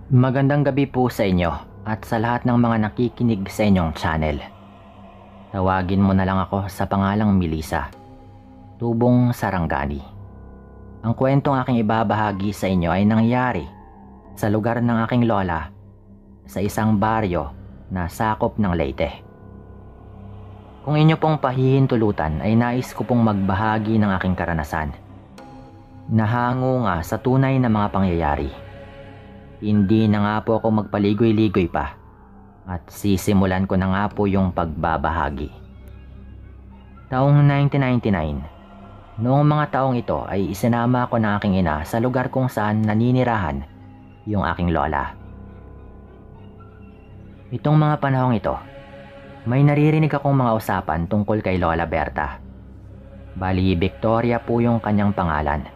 Magandang gabi po sa inyo at sa lahat ng mga nakikinig sa inyong channel. Tawagin mo na lang ako sa pangalang Melissa, tubong Sarangani. Ang kwentong aking ibabahagi sa inyo ay nangyari sa lugar ng aking lola sa isang baryo na sakop ng Leyte. Kung inyo pong pahihintulutan ay nais ko pong magbahagi ng aking karanasan. Nahango nga sa tunay na mga pangyayari. Hindi na nga po ako magpaligoy-ligoy pa at sisimulan ko na nga po yung pagbabahagi. Taong 1999, noong mga taong ito ay isinama ako ng aking ina sa lugar kung saan naninirahan yung aking lola. Itong mga panahong ito, may naririnig akong mga usapan tungkol kay Lola Berta. Bali, Victoria po yung kanyang pangalan,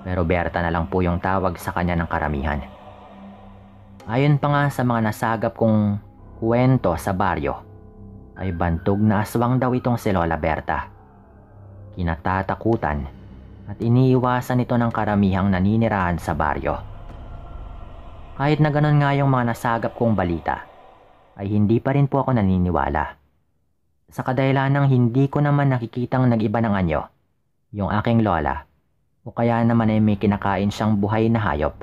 pero Berta na lang po yung tawag sa kanya ng karamihan. Ayon pa nga sa mga nasagap kong kwento sa baryo, ay bantog na aswang daw itong si Lola Berta. Kinatatakutan at iniiwasan ito ng karamihang naninirahan sa baryo. Kahit na ganun nga yung mga nasagap kong balita, ay hindi pa rin po ako naniniwala. Sa kadahilan ng hindi ko naman nakikitang nag-iba ng anyo, yung aking lola, o kaya naman ay may kinakain siyang buhay na hayop.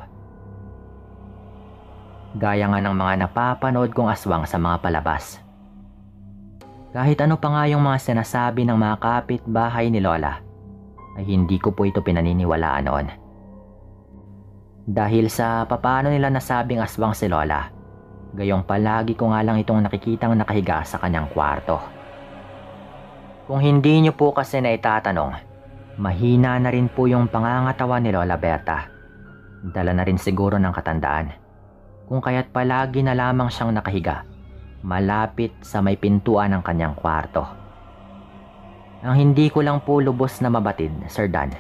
Gaya nga ng mga napapanood kong aswang sa mga palabas. Kahit ano pa nga yung mga sinasabi ng mga kapitbahay ni Lola, ay hindi ko po ito pinaniniwalaan noon. Dahil sa papaano nila nasabing aswang si Lola, gayong palagi ko nga lang itong nakikitang nakahiga sa kanyang kwarto. Kung hindi nyo po kasi na itatanong, mahina na rin po yung pangangatawan ni Lola Berta. Dala na rin siguro ng katandaan. Kung kaya't palagi na lamang siyang nakahiga, malapit sa may pintuan ng kanyang kwarto. Ang hindi ko lang po lubos na mabatid, Sir Dan,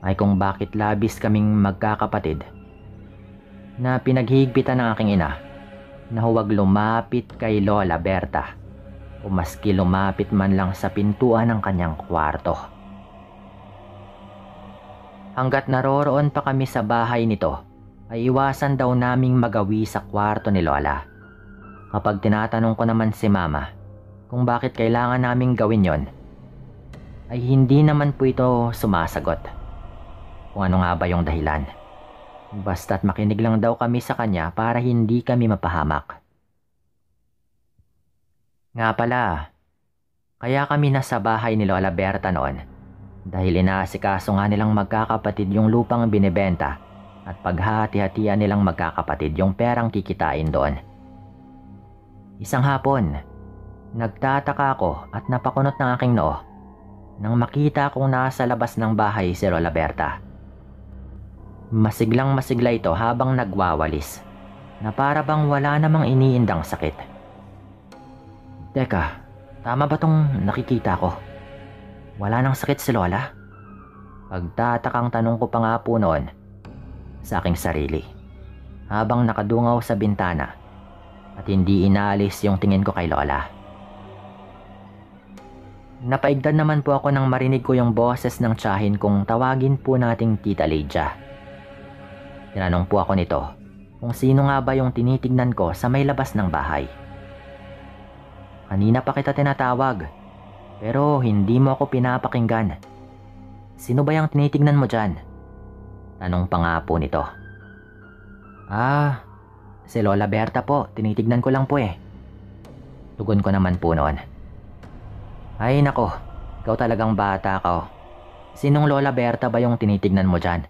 ay kung bakit labis kaming magkakapatid na pinaghihigpitan ng aking ina na huwag lumapit kay Lola Berta o maski lumapit man lang sa pintuan ng kanyang kwarto. Hanggat naroroon pa kami sa bahay nito, ay iwasan daw naming magawi sa kwarto ni Lola. Kapag tinatanong ko naman si Mama kung bakit kailangan naming gawin yon, ay hindi naman po ito sumasagot. Kung ano nga ba yung dahilan. Basta't makinig lang daw kami sa kanya para hindi kami mapahamak. Nga pala, kaya kami nasa bahay ni Lola Berta noon dahil inaasikaso nga nilang magkakapatid yung lupang binibenta at paghati-hatian nilang magkakapatid yung perang kikitain doon. Isang hapon, nagtataka ako at napakunot ng aking noo nang makita kong nasa labas ng bahay si Lola Berta. Masiglang masigla ito habang nagwawalis na para bang wala namang iniindang sakit. Teka, tama ba tong nakikita ko? Wala nang sakit si Lola? Pagtatakang tanong ko pa nga po noon sa aking sarili habang nakadungaw sa bintana at hindi inaalis yung tingin ko kay Lola. Napaigdan naman po ako nang marinig ko yung boses ng tiyahin kung tawagin po nating Tita Lydia. Tinanong po ako nito kung sino nga ba yung tinitignan ko sa may labas ng bahay. Kanina pa kita tinatawag pero hindi mo ako pinapakinggan. Sino ba yung tinitignan mo dyan? Tanong pa nga po nito. Si Lola Berta po, tinitignan ko lang po eh. Tugon ko naman po noon. Ay nako, ikaw talagang bata ka. Sinong Lola Berta ba yung tinitignan mo dyan?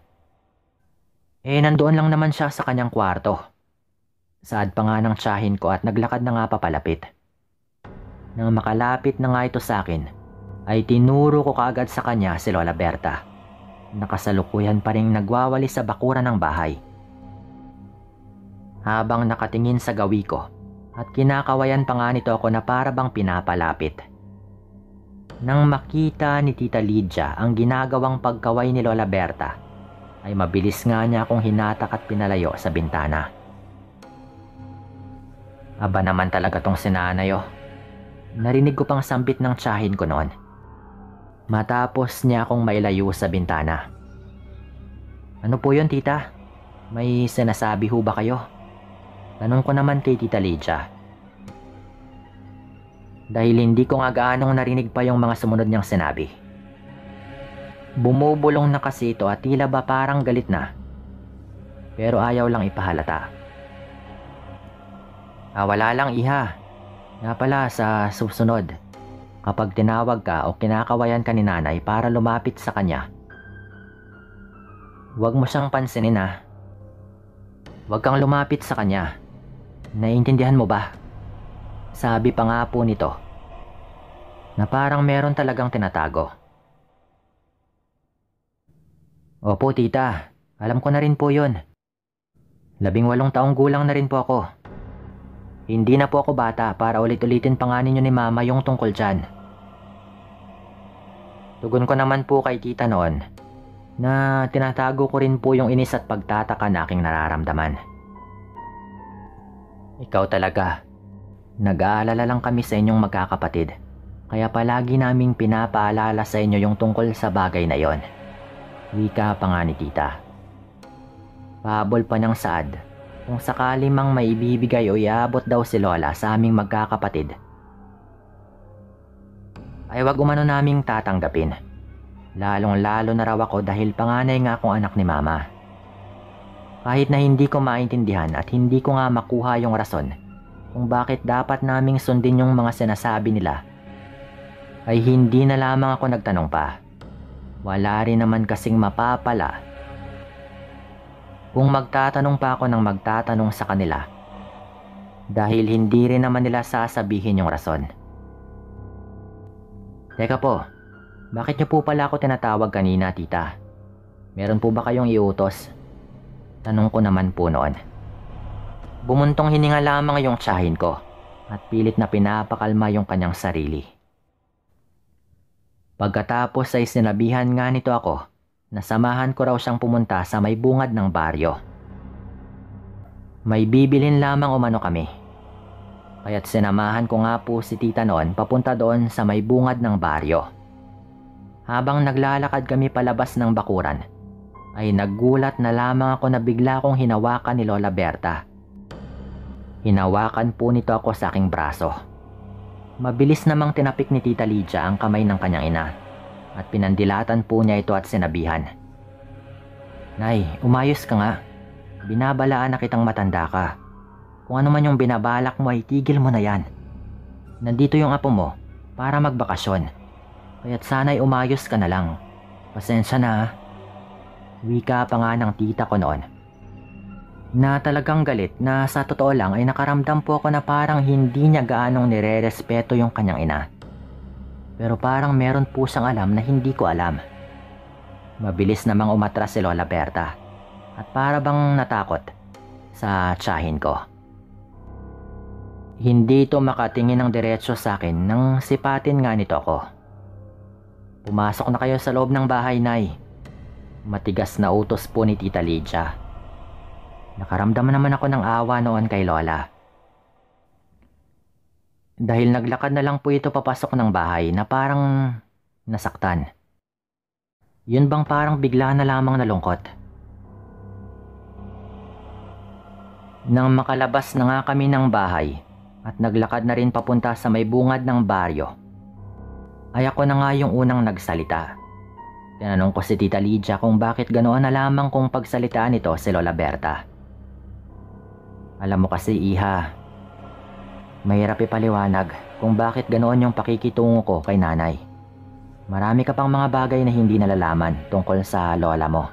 Nandoon lang naman siya sa kanyang kwarto. Saad pa nga ng tiyahin ko at naglakad na nga papalapit. Nang makalapit na nga ito sa akin, ay tinuro ko kaagad sa kanya si Lola Berta. Nakasalukuyan pa ring nagwawali sa bakuran ng bahay. Habang nakatingin sa gawi ko at kinakawayan pa nga nito ako na para bang pinapalapit. Nang makita ni Tita Lydia ang ginagawang pagkaway ni Lola Berta, ay mabilis nga niya akong hinatak at pinalayo sa bintana. Aba naman talaga tong sinanayo. Narinig ko pang sambit ng tiyahin ko noon. Matapos niya akong mailayo sa bintana. Ano po yun, tita? May sinasabi ho ba kayo? Tanong ko naman kay Tita Lydia. Dahil hindi ko nga gaanong narinig pa yung mga sumunod niyang sinabi. Bumubulong na kasi ito at tila ba parang galit na. Pero ayaw lang ipahalata. Wala lang iha. Nga pala sa susunod, kapag tinawag ka o kinakawayan ka ni nanay para lumapit sa kanya, huwag mo siyang pansinin ha. Huwag kang lumapit sa kanya. Naiintindihan mo ba? Sabi pa nga po nito na parang meron talagang tinatago. Opo tita, alam ko na rin po yun. 18 taong gulang na rin po ako. Hindi na po ako bata para ulit-ulitin pa nga ninyo ni mama yung tungkol dyan. Tugon ko naman po kay tita noon na tinatago ko rin po yung inis at pagtataka na aking nararamdaman. Ikaw talaga. Nag-aalala lang kami sa inyong magkakapatid. Kaya palagi naming pinapaalala sa inyo yung tungkol sa bagay na yon. Wika pa nga ni tita. Pahabol pa niyang saad. Kung sakali mang maibibigay o iabot daw si Lola sa aming magkakapatid, ay wag umano naming tatanggapin. Lalong-lalo na raw ako dahil panganay nga akong anak ni mama. Kahit na hindi ko maintindihan at hindi ko nga makuha yung rason kung bakit dapat naming sundin yung mga sinasabi nila, ay hindi na lamang ako nagtanong pa. Wala rin naman kasing mapapala kung magtatanong pa ako ng magtatanong sa kanila, dahil hindi rin naman nila sasabihin yung rason. Teka po, bakit niyo po pala ako tinatawag kanina, tita? Meron po ba kayong iutos? Tanong ko naman po noon. Bumuntong hininga lamang yung tiyahin ko at pilit na pinapakalma yung kanyang sarili. Pagkatapos ay sinabihan nga nito ako na samahan ko raw siyang pumunta sa may bungad ng baryo. May bibilhin lamang umano kami. Kaya't sinamahan ko nga po si tita noon papunta doon sa may bungad ng baryo. Habang naglalakad kami palabas ng bakuran, ay naggulat na lamang ako na bigla kong hinawakan ni Lola Berta. Hinawakan po nito ako sa aking braso. Mabilis namang tinapik ni Tita Lydia ang kamay ng kanyang ina at pinandilatan po niya ito at sinabihan. Nay, umayos ka nga. Binabalaan na kitang matanda ka. Kung ano man yung binabalak mo ay tigil mo na yan. Nandito yung apo mo para magbakasyon. Kaya't sana'y umayos ka na lang. Pasensya na ha. Wika pa nga ng tita ko noon. Na talagang galit na sa totoo lang ay nakaramdam po ako na parang hindi niya gaanong nire-respeto yung kanyang ina. Pero parang meron po siyang alam na hindi ko alam. Mabilis namang umatras si Lola Berta at para bang natakot sa tiyahin ko. Hindi ito makatingin ng diretso sa akin nang sipatin nga nito ako. Pumasok na kayo sa loob ng bahay, Nay. Matigas na utos po ni Tita Lydia. Nakaramdam naman ako ng awa noon kay Lola. Dahil naglakad na lang po ito papasok ng bahay na parang nasaktan. Yun bang parang bigla na lamang nalungkot. Nang makalabas na nga kami ng bahay at naglakad na rin papunta sa may bungad ng baryo, ay ako na nga yung unang nagsalita. Tinanong ko si Tita Lydia kung bakit ganoon na lamang kung pagsalitaan nito si Lola Berta. Alam mo kasi, iha, mahirap ipaliwanag kung bakit ganoon yung pakikitungo ko kay nanay. Marami ka pang mga bagay na hindi nalalaman tungkol sa lola mo.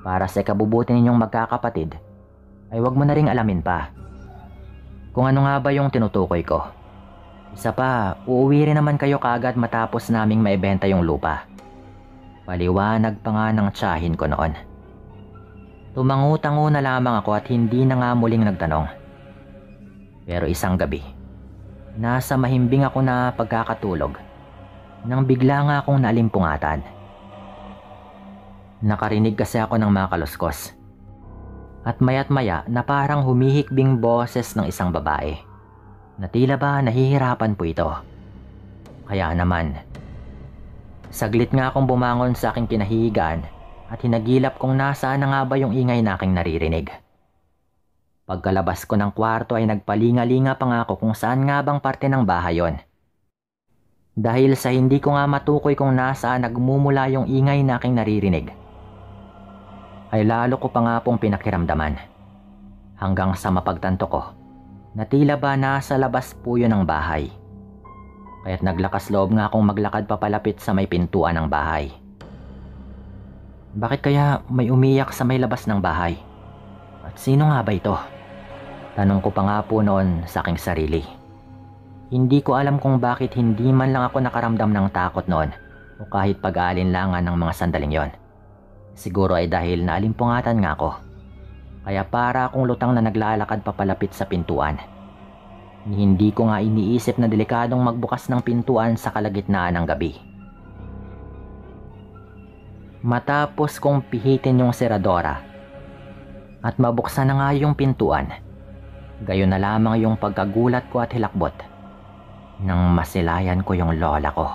Para sa ikabubuti ninyong magkakapatid, ay wag mo na ring alamin pa kung ano nga ba yung tinutukoy ko. Isa pa, uuwi rin naman kayo kaagad matapos naming maibenta yung lupa. Paliwanag pa nga ng tiyahin ko noon. Tumangu-tango na lamang ako at hindi na nga muling nagtanong. Pero isang gabi, nasa mahimbing ako na pagkakatulog nang bigla nga akong naalimpungatan. Nakarinig kasi ako ng mga kaluskos. At maya't maya na parang humihikbing boses ng isang babae na tila ba nahihirapan po ito. Kaya naman, saglit nga akong bumangon sa aking kinahihigaan at hinagilap kung nasaan na nga ba yung ingay na aking naririnig. Pagkalabas ko ng kwarto ay nagpalinga-linga pa nga ako kung saan nga bang parte ng bahay yon. Dahil sa hindi ko nga matukoy kung nasaan nagmumula yung ingay na aking naririnig, ay lalo ko pa nga pong pinakiramdaman. Hanggang sa mapagtanto ko na tila ba nasa labas po yun ng bahay. Kaya't naglakas loob nga akong maglakad papalapit sa may pintuan ng bahay. Bakit kaya may umiyak sa may labas ng bahay? At sino nga ba ito? Tanong ko pa nga po noon sa aking sarili. Hindi ko alam kung bakit hindi man lang ako nakaramdam ng takot noon o kahit pag-aalinlangan ng mga sandaling yon. Siguro ay dahil naalimpungatan nga ako. Kaya para akong lutang na naglalakad papalapit sa pintuan. Hindi ko nga iniisip na delikadong magbukas ng pintuan sa kalagitnaan ng gabi. Matapos kong pihitin yung seradora at mabuksan na nga yung pintuan, gayon na lamang yung pagkagulat ko at hilakbot nang masilayan ko yung lola ko.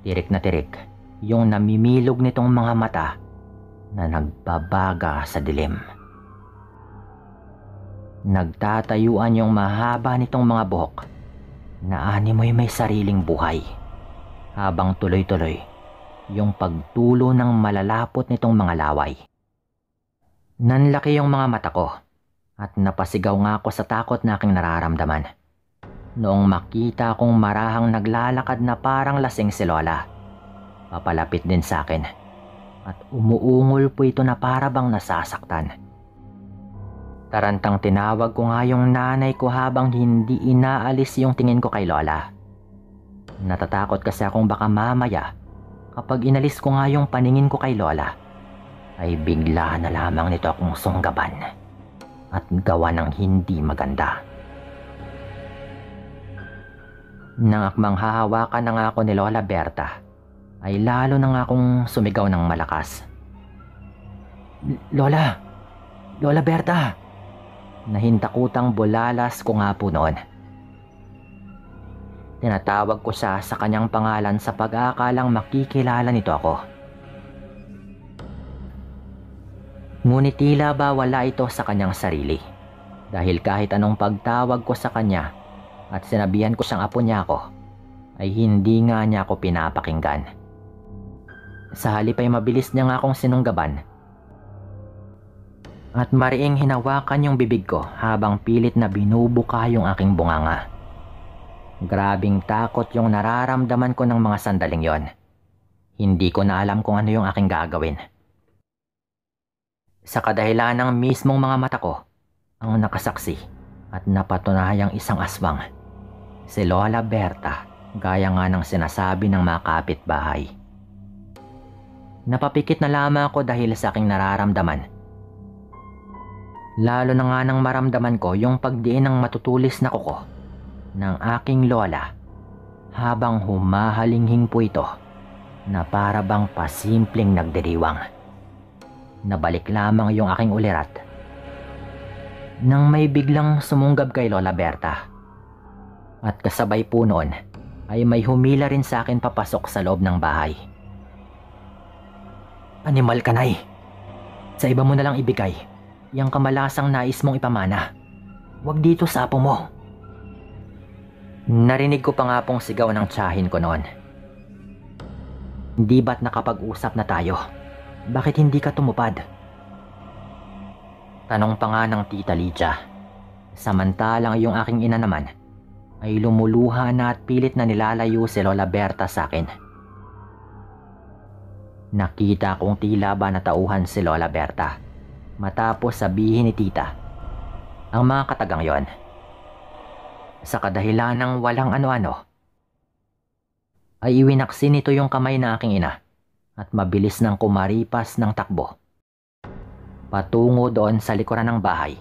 Tirik na tirik yung namimilog nitong mga mata na nagbabaga sa dilim. Nagtatayuan yung mahaba nitong mga buhok na animoy may sariling buhay, habang tuloy-tuloy yung pagtulo ng malalapot nitong mga laway. Nanlaki yung mga mata ko at napasigaw nga ako sa takot na aking nararamdaman noong makita kong marahang naglalakad na parang lasing si Lola. Papalapit din sa akin at umuungol po ito na para bang nasasaktan. Tarantang tinawag ko nga yung nanay ko habang hindi inaalis yung tingin ko kay Lola. Natatakot kasi akong baka mamaya kapag inalis ko nga yung paningin ko kay Lola ay bigla na lamang nito akong sunggaban at gawa ng hindi maganda. Nang akmang hahawakan na nga ako ni Lola Berta ay lalo na nga akong sumigaw ng malakas. Lola! Lola Berta! Nahintakutang bulalas ko nga po noon. Tinatawag ko siya sa kanyang pangalan sa pag-aakalang makikilala nito ako. Ngunit tila ba wala ito sa kanyang sarili, dahil kahit anong pagtawag ko sa kanya at sinabihan ko siyang apo niya ako, ay hindi nga niya ako pinapakinggan. Sa halip ay mabilis niya nga akong sinunggaban at mariing hinawakan yung bibig ko habang pilit na binubuka yung aking bunganga. Grabing takot yung nararamdaman ko ng mga sandaling yon. Hindi ko na alam kung ano yung aking gagawin. Sa kadahilan ng mismong mga mata ko ang nakasaksi at napatunayang isang aswang, si Lola Berta, gaya nga ng sinasabi ng mga kapitbahay. Napapikit na lamang ako dahil sa aking nararamdaman. Lalo na nga nang maramdaman ko yung pagdiin ng matutulis na kuko ng aking lola habang humahalinghing po ito na para bang pasimpleng nagdiriwang. Nabalik lamang yung aking ulirat nang may biglang sumunggab kay Lola Berta. At kasabay po noon ay may humila rin sa akin papasok sa loob ng bahay. Animal ka, Nay. Sa iba mo na lang ibigay yang kamalasang nais mong ipamana. Huwag dito sa apo mo. Narinig ko pa nga pong sigaw ng tiyahin ko noon. Hindi ba't nakapag-usap na tayo? Bakit hindi ka tumupad? Tanong pa nga ng Tita Lydia. Samantalang yung aking ina naman ay lumuluha na at pilit na nilalayo si Lola Berta sa akin. Nakita kong tila ba natauhan si Lola Berta matapos sabihin ni Tita ang mga katagang yon. Sa kadahilan ng walang ano-ano ay iwinaksin nito yung kamay na aking ina at mabilis nang kumaripas ng takbo patungo doon sa likuran ng bahay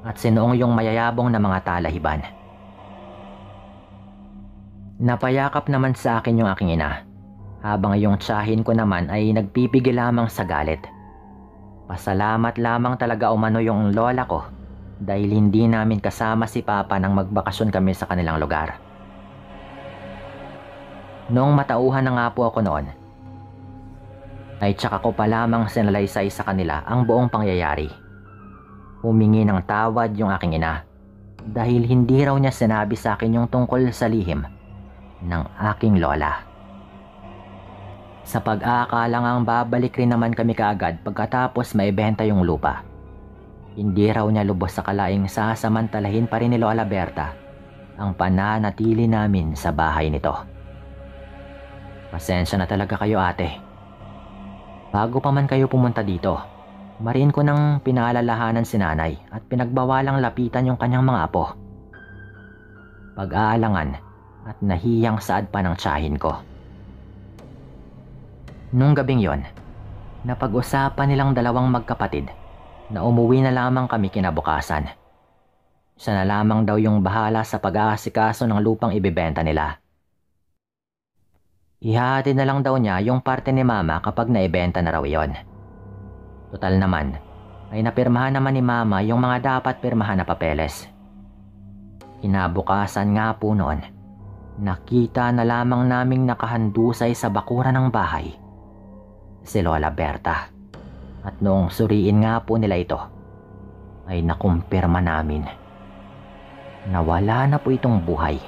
at sinuong yung mayayabong na mga talahiban. Napayakap naman sa akin yung aking ina habang yung tiyahin ko naman ay nagpipigil lamang sa galit. Pasalamat lamang talaga umano yung lola ko dahil hindi namin kasama si Papa nang magbakasyon kami sa kanilang lugar. Noong matauhan na nga po ako noon, ay tsaka ko pa lamang sinalaysay sa kanila ang buong pangyayari. Humingi ng tawad yung aking ina dahil hindi raw niya sinabi sa akin yung tungkol sa lihim ng aking lola. Sa pag-aakala ngang babalik rin naman kami kaagad pagkatapos maibenta yung lupa, hindi raw niya lubos sa kalaing sasamantalahin pa rin ni Lola Berta ang pananatili namin sa bahay nito. Pasensya na talaga kayo, ate. Bago pa man kayo pumunta dito, mariin ko nang pinaalalahanan si nanay at pinagbawalang lapitan yung kanyang mga apo. Pag-aalangan at nahiyang saad pa ng tiyahin ko. Nung gabing yon, napag-usapan nilang dalawang magkapatid na umuwi na lamang kami kinabukasan. Siya na lamang daw yung bahala sa pag-aasikaso ng lupang ibebenta nila. Ihahatid na lang daw niya yung parte ni mama kapag naibenta na raw yon. Total naman, ay napirmahan naman ni mama yung mga dapat pirmahan na papeles. Kinabukasan nga po noon, nakita na lamang naming nakahandusay sa bakuran ng bahay si Lola Berta. At noong suriin nga po nila ito, ay nakumpirma namin na wala na po itong buhay.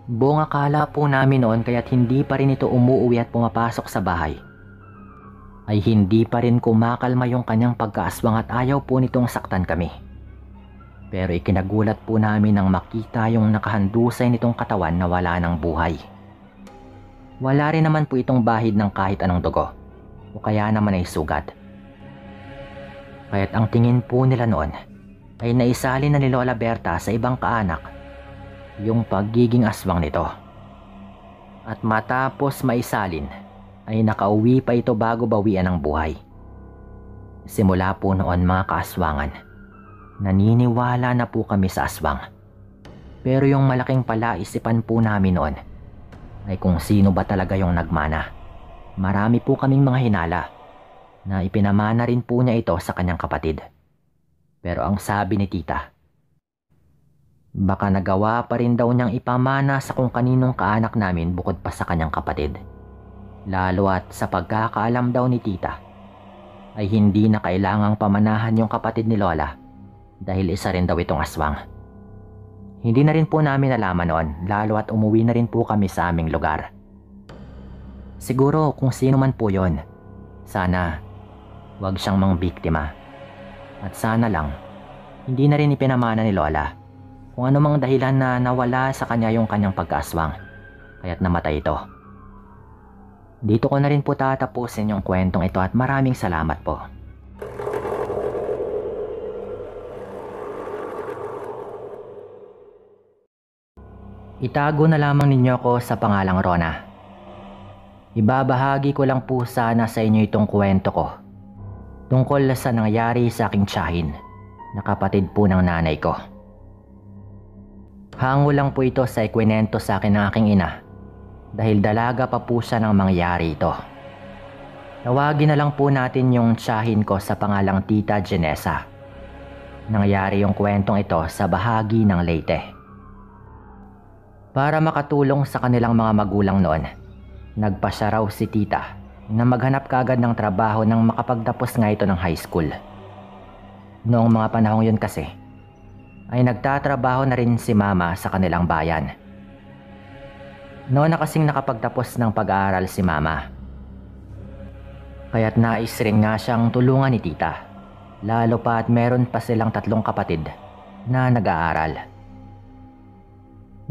Buong akala po namin noon kaya't hindi pa rin ito umuuwi at pumapasok sa bahay, ay hindi pa rin kumakalma yung kanyang pagkaaswang at ayaw po nitong saktan kami. Pero ikinagulat po namin nang makita yung nakahandusay nitong katawan na wala ng buhay. Wala rin naman po itong bahid ng kahit anong dugo o kaya naman ay sugat. Kaya't ang tingin po nila noon ay naisalin na ni Lola Berta sa ibang kaanak yung pagiging aswang nito. At matapos maisalin ay nakauwi pa ito bago bawian ng buhay. Simula po noon mga kaaswangan, naniniwala na po kami sa aswang. Pero yung malaking palaisipan po namin noon ay kung sino ba talaga yung nagmana. Marami po kaming mga hinala na ipinamana rin po niya ito sa kanyang kapatid. Pero ang sabi ni tita, baka nagawa pa rin daw niyang ipamana sa kung kaninong kaanak namin bukod pa sa kanyang kapatid. Lalo at sa pagkakaalam daw ni tita, ay hindi na kailangang pamanahan yung kapatid ni Lola dahil isa rin daw itong aswang. Hindi na rin po namin nalaman noon, lalo at umuwi na rin po kami sa aming lugar. Siguro kung sino man po yon, sana wag siyang mangbiktima. At sana lang, hindi na rin ipinamana ni Lola kung ano mang dahilan na nawala sa kanya yung kanyang pagkaaswang, kaya't namatay ito. Dito ko na rin po tatapusin yung kwentong ito at maraming salamat po. Itago na lamang ninyo ko sa pangalang Rona. Ibabahagi ko lang po sana sa inyo itong kwento ko tungkol sa nangyari sa aking tiyahin na kapatid po ng nanay ko. Hango lang po ito sa ikwento sa akin ng aking ina dahil dalaga pa po siya nang mangyari ito. Tawagin na lang po natin yung tiyahin ko sa pangalang Tita Genesa. Nangyari yung kwentong ito sa bahagi ng Leyte. Para makatulong sa kanilang mga magulang noon, nagpasya raw si tita na maghanap kaagad ng trabaho nang makapagtapos nga ito ng high school. Noong mga panahong yun kasi, ay nagtatrabaho na rin si mama sa kanilang bayan. Noon na kasing nakapagtapos ng pag-aaral si mama, kaya't nais rin nga siyang tulungan ni tita, lalo pa at meron pa silang 3 kapatid na nag-aaral.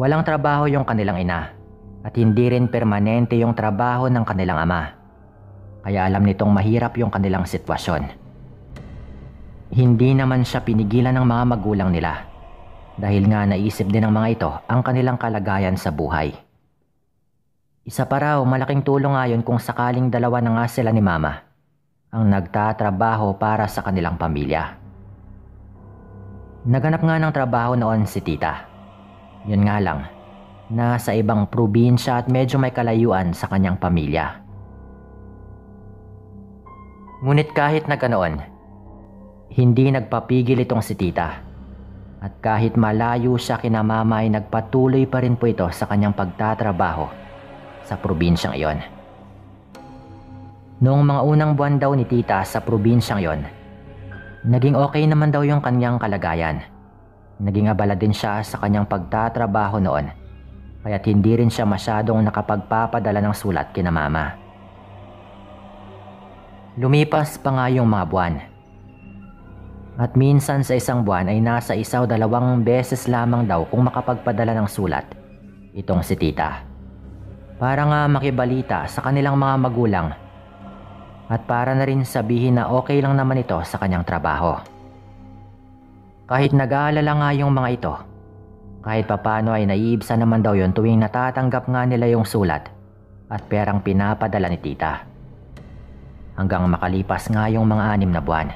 Walang trabaho yung kanilang ina at hindi rin permanente yung trabaho ng kanilang ama. Kaya alam nitong mahirap yung kanilang sitwasyon. Hindi naman siya pinigilan ng mga magulang nila dahil nga naisip din ng mga ito ang kanilang kalagayan sa buhay. Isa pa raw malaking tulong ngayon kung sakaling dalawa na nga sila ni mama ang nagtatrabaho para sa kanilang pamilya. Naganap nga ng trabaho noon si tita. Yun nga lang, nasa ibang probinsya at medyo may kalayuan sa kanyang pamilya. Ngunit kahit na ganoon, hindi nagpapigil itong si tita. At kahit malayo siya kina mama ay nagpatuloy pa rin po ito sa kanyang pagtatrabaho sa probinsyang iyon. Noong mga unang buwan daw ni tita sa probinsyang yon, naging okay naman daw yung kanyang kalagayan. Naging abala din siya sa kanyang pagtatrabaho noon, kaya't hindi rin siya masyadong nakapagpapadala ng sulat kina mama. Lumipas pa nga yung mga buwan. At minsan sa isang buwan ay nasa 1 o 2 beses lamang daw kung makapagpadala ng sulat itong si tita. Para nga makibalita sa kanilang mga magulang at para na rin sabihin na okay lang naman ito sa kanyang trabaho. Kahit nag-aalala nga yung mga ito, kahit papano ay naiibsa naman daw yon tuwing natatanggap nga nila yung sulat at perang pinapadala ni tita. Hanggang makalipas nga yung mga 6 na buwan.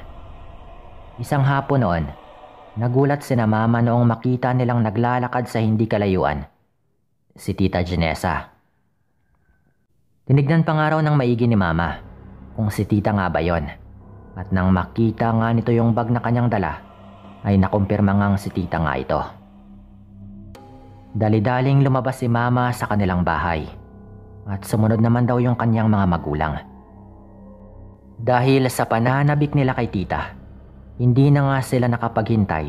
Isang hapon noon, nagulat sina mama noong makita nilang naglalakad sa hindi kalayuan si Tita Janessa. Tinignan pa nga raw ng maigi ni mama kung si tita nga ba yon. At nang makita nga nito yung bag na kanyang dala, ay nakumpirma ngang si tita nga ito. Dali-daling lumabas si mama sa kanilang bahay at sumunod naman daw yung kanyang mga magulang. Dahil sa pananabik nila kay tita, hindi na nga sila nakapaghintay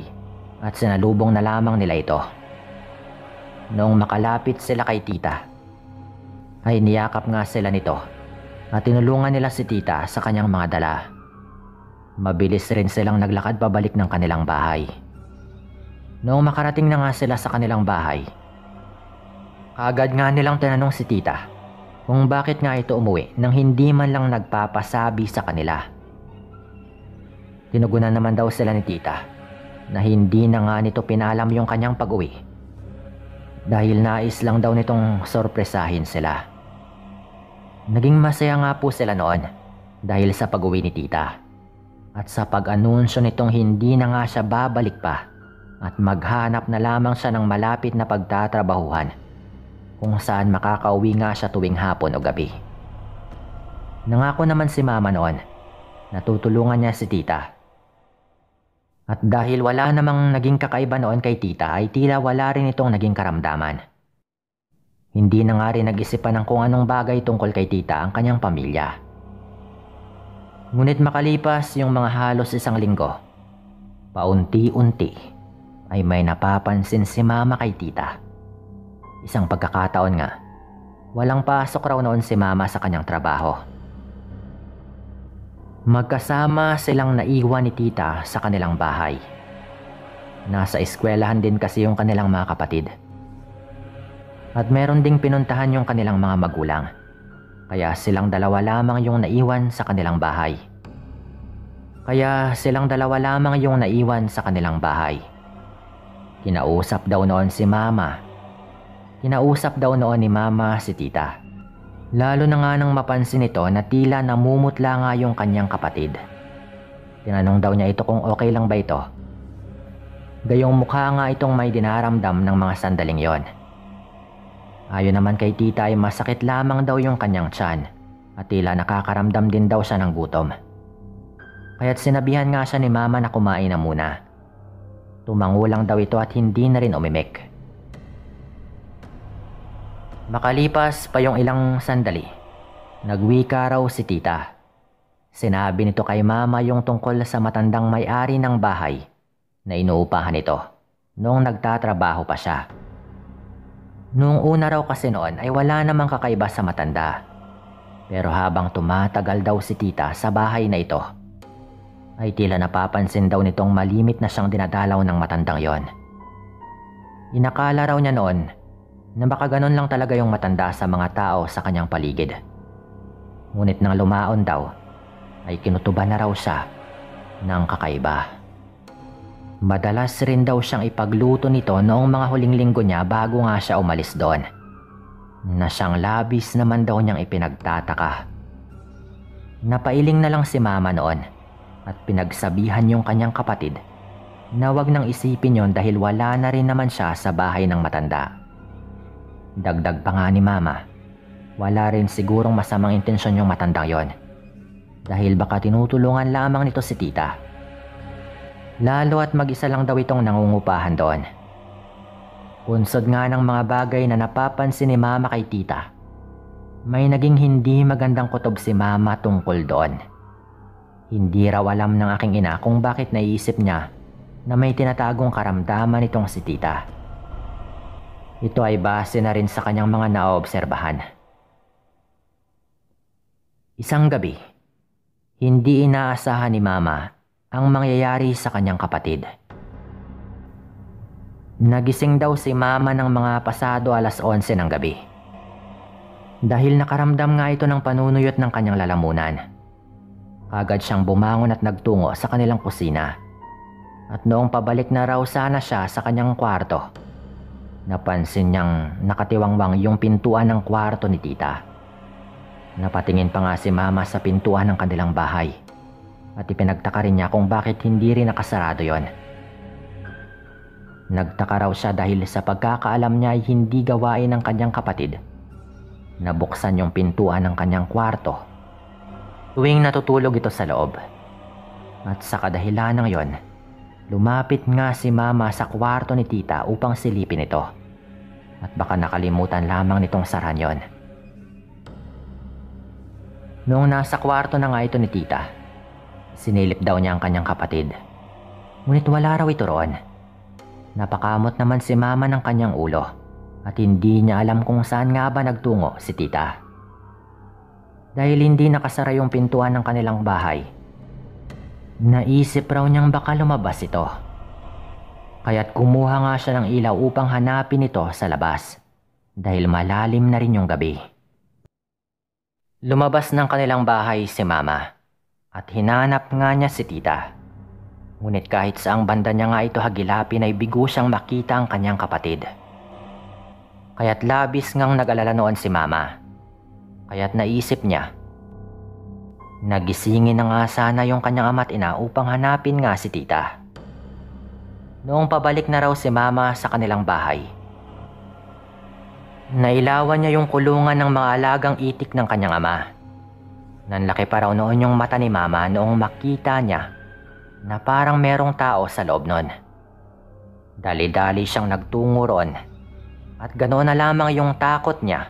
at sinalubong na lamang nila ito. Noong makalapit sila kay tita, ay niyakap nga sila nito at tinulungan nila si tita sa kanyang mga dala. Mabilis rin silang naglakad pabalik ng kanilang bahay. Noong makarating na nga sila sa kanilang bahay, agad nga nilang tinanong si tita kung bakit nga ito umuwi nang hindi man lang nagpapasabi sa kanila. Tinugunan naman daw sila ni tita na hindi na nga nito pinalam yung kanyang pag-uwi dahil nais lang daw nitong sorpresahin sila. Naging masaya nga po sila noon dahil sa pag-uwi ni tita at sa pag-anunsyo nitong hindi na nga siya babalik pa at maghanap na lamang siya ng malapit na pagtatrabahuhan kung saan makakauwi nga siya tuwing hapon o gabi. Nangako naman si mama noon na tutulungan niya si tita. At dahil wala namang naging kakaiba noon kay tita ay tila wala rin itong naging karamdaman. Hindi na nga rin nag-isipan ng kung anong bagay tungkol kay tita ang kanyang pamilya. Ngunit makalipas yung mga halos 1 linggo, paunti-unti ay may napapansin si mama kay tita. Isang pagkakataon nga, walang pasok raw noon si mama sa kanyang trabaho. Magkasama silang naiwan ni tita sa kanilang bahay. Nasa eskwelahan din kasi yung kanilang mga kapatid. At meron ding pinuntahan yung kanilang mga magulang. Kaya silang dalawa lamang yung naiwan sa kanilang bahay. Kinausap daw noon ni mama si tita. Lalo na nga nang mapansin nito na tila namumutla nga yung kanyang kapatid. Tinanong daw niya ito kung okay lang ba ito. Gayong mukha nga itong may dinaramdam ng mga sandaling yon. Ayon naman kay tita ay masakit lamang daw yung kanyang tiyan at tila nakakaramdam din daw siya ng gutom. Kaya't sinabihan nga siya ni mama na kumain na muna. Tumango lang daw ito at hindi na rin umimik. Makalipas pa yung ilang sandali, nagwika raw si tita. Sinabi nito kay mama yung tungkol sa matandang may-ari ng bahay na inuupahan ito noong nagtatrabaho pa siya. Noong una raw kasi noon ay wala namang kakaiba sa matanda. Pero habang tumatagal daw si tita sa bahay na ito, ay tila napapansin daw nitong malimit na siyang dinadalaw ng matandang yon. Inakala raw niya noon na baka ganon lang talaga yung matanda sa mga tao sa kanyang paligid. Ngunit nang lumaon daw, ay kinutuban na raw siya ng kakaiba. Madalas rin daw siyang ipagluto nito noong mga huling linggo niya bago nga siya umalis doon, na siyang labis naman daw niyang ipinagtataka. Napailing na lang si mama noon at pinagsabihan yung kanyang kapatid na wag nang isipin yon dahil wala na rin naman siya sa bahay ng matanda. Dagdag pa nga ni mama, wala rin sigurong masamang intensyon yung matandang yon dahil baka tinutulungan lamang nito si tita. Lalo at mag-isa lang daw itong nangungupahan doon. Unsod nga ng mga bagay na napapansin ni mama kay tita May naging hindi magandang kutob si Mama tungkol doon. Hindi raw alam ng aking ina kung bakit naiisip niya na may tinatagong karamdaman itong si tita. Ito ay base na rin sa kanyang mga naobserbahan. Isang gabi, hindi inaasahan ni Mama ang mangyayari sa kanyang kapatid. Nagising daw si Mama ng mga pasado 11:00 ng gabi. Dahil nakaramdam nga ito ng panunuyot ng kanyang lalamunan. Agad siyang bumangon at nagtungo sa kanilang kusina. At noong pabalik na raw sana siya sa kanyang kwarto, napansin niyang nakatiwangwang yung pintuan ng kwarto ni tita. Napatingin pa nga si Mama sa pintuan ng kanilang bahay at ipinagtaka rin niya kung bakit hindi rin nakasarado yon. Nagtaka raw siya dahil sa pagkakaalam niya ay hindi gawain ng kanyang kapatid na buksan yung pintuan ng kanyang kwarto tuwing natutulog ito sa loob. At sa kadahilan ng yon, lumapit nga si Mama sa kwarto ni tita upang silipin ito. At baka nakalimutan lamang nitong sarahan yon. Noong nasa kwarto na nga ito ni tita, sinilip daw niya ang kanyang kapatid. Ngunit wala raw ito roon. Napakamot naman si Mama ng kanyang ulo at hindi niya alam kung saan nga ba nagtungo si tita. Dahil hindi nakasara yung pintuan ng kanilang bahay, naisip raw niyang baka lumabas ito. Kaya't kumuha nga siya ng ilaw upang hanapin ito sa labas dahil malalim na rin yung gabi. Lumabas ng kanilang bahay si Mama at hinanap nga niya si tita. Ngunit kahit saang banda niya nga ito hagilapin ay bigo siyang makita ang kanyang kapatid. Kaya't labis ngang nag-alala noon si Mama. Kaya't naisip niya, nagisingin na nga sana yung kanyang ama't ina upang hanapin nga si tita. Noong pabalik na raw si Mama sa kanilang bahay, nailawan niya yung kulungan ng mga alagang itik ng kanyang ama. Nanlaki pa raw noon yung mata ni Mama noong makita niya na parang merong tao sa loob nun. Dali-dali siyang nagtungo roon at ganoon na lamang yung takot niya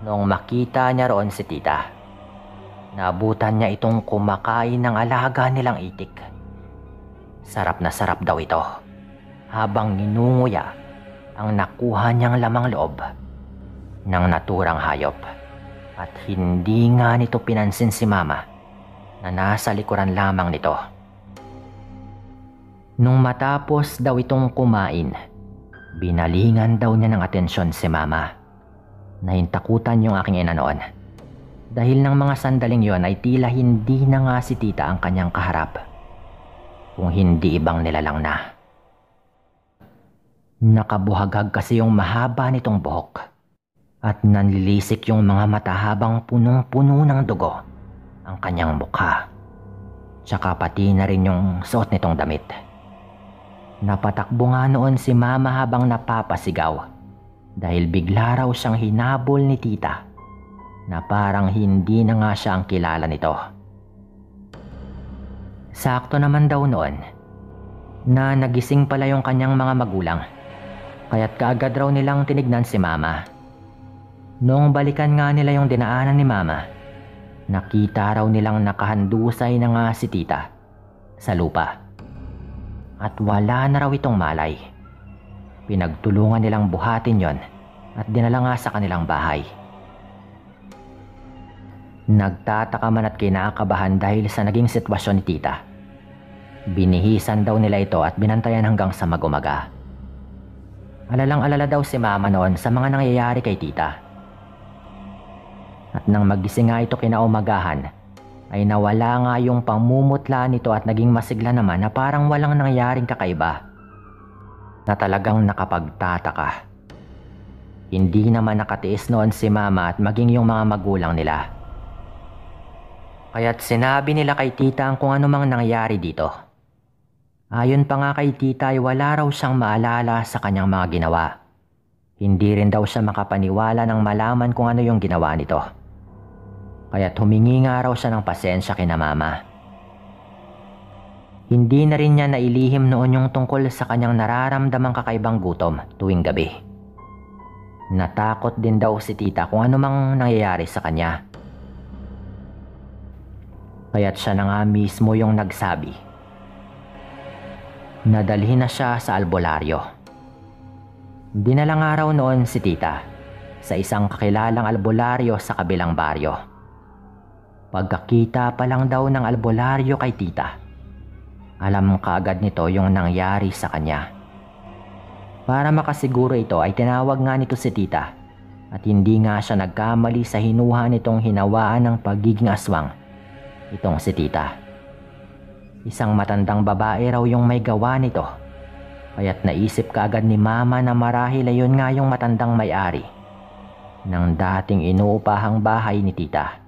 noong makita niya roon si tita. Naabutan niya itong kumakain ng alaga nilang itik. Sarap na sarap daw ito habang ninunguya ang nakuha niyang lamang loob ng naturang hayop. At hindi nga nito pinansin si Mama na nasa likuran lamang nito. Nung matapos daw itong kumain, binalingan daw niya ng atensyon si Mama. Nahintakutan yung aking ina noon. Dahil ng mga sandaling yon ay tila hindi na nga si tita ang kanyang kaharap, kung hindi ibang nilalang na. Nakabuhagag kasi yung mahaba nitong buhok at nanlilisik yung mga mata habang punong-puno ng dugo ang kanyang mukha. Tsaka pati na rin yung suot nitong damit. Napatakbo nga noon si Mama habang napapasigaw dahil bigla raw siyang hinabol ni tita na parang hindi na nga siya ang kilala nito. Sakto naman daw noon na nagising pala yung kanyang mga magulang, kaya't kaagad raw nilang tinignan si Mama. Noong balikan nga nila yung dinaanan ni Mama, nakita raw nilang nakahandusay na nga si tita sa lupa at wala na raw itong malay. Pinagtulungan nilang buhatin yon at dinala nga sa kanilang bahay. Nagtataka man at kinakabahan dahil sa naging sitwasyon ni tita. Binihisan daw nila ito at binantayan hanggang sa mag-umaga. Alalang-alala daw si Mama noon sa mga nangyayari kay tita. At nang magising nga ito kinaumagahan, ay nawala nga yung pamumutla nito at naging masigla naman na parang walang nangyaring kakaiba. Na talagang nakapagtataka. Hindi naman nakatiis noon si Mama at maging yung mga magulang nila. Kaya't sinabi nila kay tita ang kung ano mang nangyari dito. Ayon pa nga kay tita ay wala raw siyang maalala sa kanyang mga ginawa. Hindi rin daw siya makapaniwala nang malaman kung ano yung ginawa nito. Kaya't humingi nga raw siya ng pasensya kina Mama. Hindi na rin niya nailihim noon yung tungkol sa kanyang nararamdamang kakaibang gutom tuwing gabi. Natakot din daw si tita kung ano mang nangyayari sa kanya. Kaya't siya na nga mismo yung nagsabi. Nadalhin na siya sa albularyo. Dinala nga raw noon si tita sa isang kakilalang albularyo sa kabilang baryo. Pagkakita pa lang daw ng albularyo kay tita, alam kaagad nito yung nangyari sa kanya. Para makasiguro ito ay tinawag nga nito si tita at hindi nga siya nagkamali sa hinuha nitong hinawaan ng pagiging aswang itong si tita. Isang matandang babae raw yung may gawa nito, kaya't naisip kaagad ni mama na marahil ay yun nga yung matandang may-ari ng dating inuupahang bahay ni tita.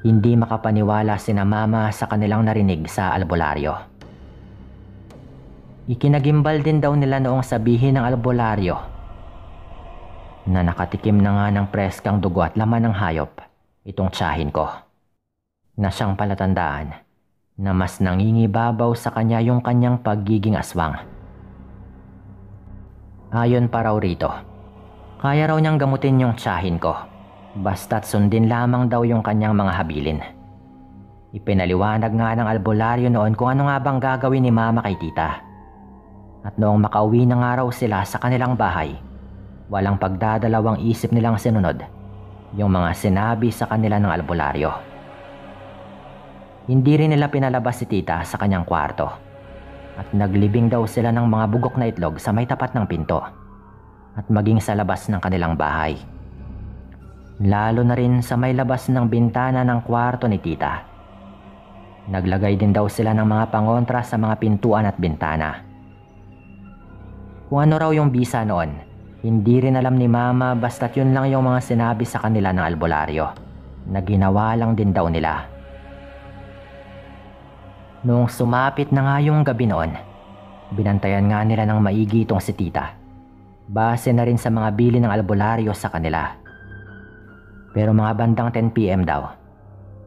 Hindi makapaniwala sina mama sa kanilang narinig sa albularyo. Ikinagimbal din daw nila noong sabihin ng albularyo na nakatikim na nga ng preskang dugo at laman ng hayop itong tiyahin ko, na siyang palatandaan na mas nangingibabaw sa kanya yung kanyang pagiging aswang. Ayon pa raw rito, kaya raw niyang gamutin yung tiyahin ko, basta't sundin lamang daw yung kanyang mga habilin. Ipinaliwanag nga ng albularyo noon kung ano nga bang gagawin ni mama kay tita. At noong makauwi na nga raw sila sa kanilang bahay, walang pagdadalawang isip nilang sinunod yung mga sinabi sa kanila ng albularyo. Hindi rin nila pinalabas si tita sa kanyang kwarto at naglibing daw sila ng mga bugok na itlog sa may tapat ng pinto at maging sa labas ng kanilang bahay. Lalo na rin sa may labas ng bintana ng kwarto ni tita. Naglagay din daw sila ng mga pangontra sa mga pintuan at bintana. Kung ano raw yung bisa noon, hindi rin alam ni mama, basta't yun lang yung mga sinabi sa kanila ng albularyo na ginawa lang din daw nila. Noong sumapit na nga yung gabi noon, binantayan nga nila ng maigi itong si tita, base na rin sa mga bili ng albularyo sa kanila. Pero mga bandang 10 PM daw,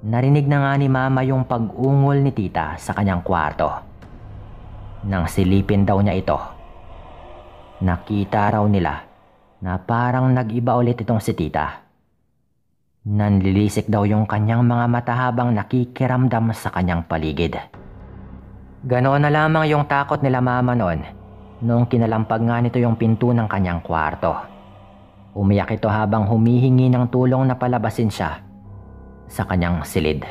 narinig na nga ni mama yung pag-ungol ni tita sa kanyang kwarto. Nang silipin daw niya ito, nakita raw nila na parang nag-iba ulit itong si tita. Nanlilisik daw yung kanyang mga mata habang nakikiramdam sa kanyang paligid. Ganoon na lamang yung takot nila mama noon noong kinalampag nga nito yung pinto ng kanyang kwarto. Umiyak ito habang humihingi ng tulong na palabasin siya sa kanyang silid.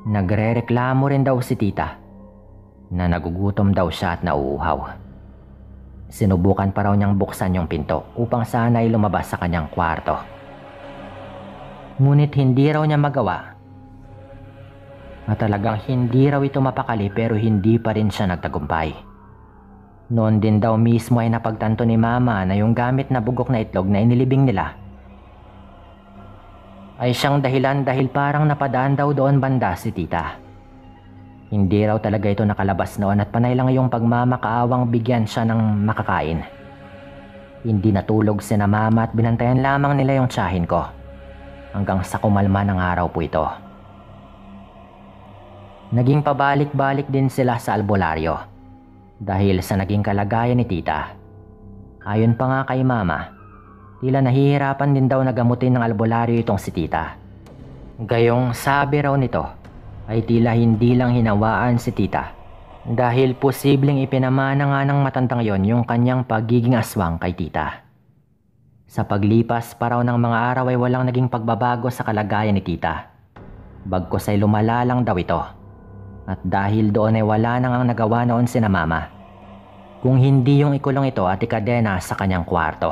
Nagrereklamo rin daw si tita na nagugutom daw siya at nauuhaw. Sinubukan pa raw niyang buksan yung pinto upang sana'y lumabas sa kanyang kwarto. Ngunit hindi raw niya magawa. At talagang hindi raw ito mapakali pero hindi pa rin siya nagtagumpay. Noon din daw mismo ay napagtanto ni mama na yung gamit na bugok na itlog na inilibing nila ay siyang dahilan dahil parang napadaan daw doon banda si tita. Hindi raw talaga ito nakalabas noon at panay lang yung pagmamakaawang bigyan siya ng makakain. Hindi natulog sina mama at binantayan lamang nila yung tiyahin ko hanggang sa kumalma ng araw po ito. Naging pabalik-balik din sila sa albularyo dahil sa naging kalagayan ni tita. Ayon pa nga kay mama, tila nahihirapan din daw na gamutin ng albularyo itong si tita. Gayong sabi raw nito ay tila hindi lang hinawaan si tita dahil posibleng ipinamana nga ng matandang yon yung kanyang pagiging aswang kay tita. Sa paglipas pa raw ng mga araw ay walang naging pagbabago sa kalagayan ni tita. Bagkus ay lumala lang daw ito. At dahil doon ay wala nang ang nagawa noon sina mama, kung hindi yung ikulong ito at ikadena sa kanyang kwarto.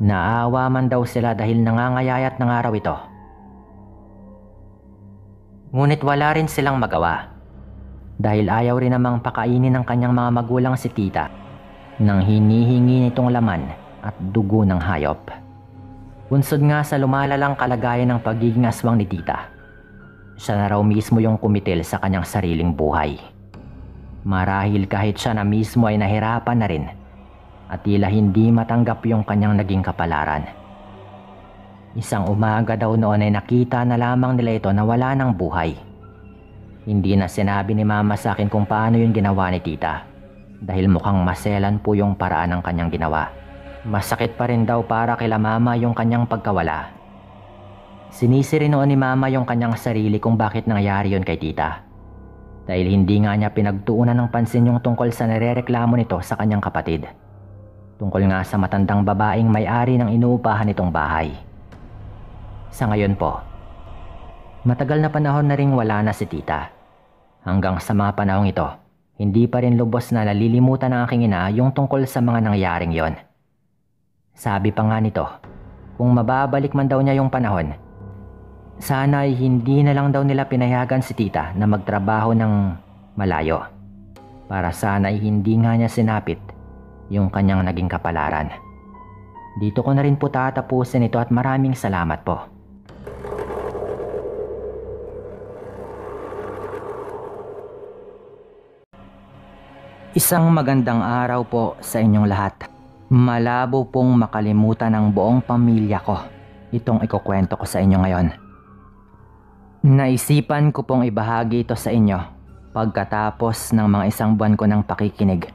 Naawa man daw sila dahil nangangayayat ng araw ito. Ngunit wala rin silang magawa dahil ayaw rin namang pakainin ng kanyang mga magulang si tita nang hinihingi nitong laman at dugo ng hayop. Bunsod nga sa lumalalang kalagayan ng pagiging aswang ni tita, siya na raw mismo yung kumitil sa kanyang sariling buhay. Marahil kahit siya na mismo ay nahirapan na rin at tila hindi matanggap yung kanyang naging kapalaran. Isang umaga daw noon ay nakita na lamang nila ito na wala ng buhay. Hindi na sinabi ni mama sa akin kung paano yun ginawa ni tita. dahil mukhang maselan po yung paraan ng kanyang ginawa. Masakit pa rin daw para kila mama yung kanyang pagkawala. Sinisiri noon ni mama yung kanyang sarili kung bakit nangyari yun kay tita. Dahil hindi nga niya pinagtuunan ng pansin yung tungkol sa nirereklamo nito sa kanyang kapatid. Tungkol nga sa matandang babaeng may-ari ng inuupahan nitong bahay. Sa ngayon po, matagal na panahon na ring wala na si tita. Hanggang sa mga panahong ito, hindi pa rin lubos na nalilimutan ng aking ina yung tungkol sa mga nangyaring yon. Sabi pa nga nito, kung mababalik man daw niya yung panahon, sana ay hindi na lang daw nila pinayagan si tita na magtrabaho ng malayo. Para sana ay hindi nga niya sinapit yung kanyang naging kapalaran. Dito ko na rin po tatapusin ito at maraming salamat po. Isang magandang araw po sa inyong lahat. Malabo pong makalimutan ng buong pamilya ko itong ikukwento ko sa inyo ngayon. Naisipan ko pong ibahagi ito sa inyo pagkatapos ng mga isang buwan ko ng pakikinig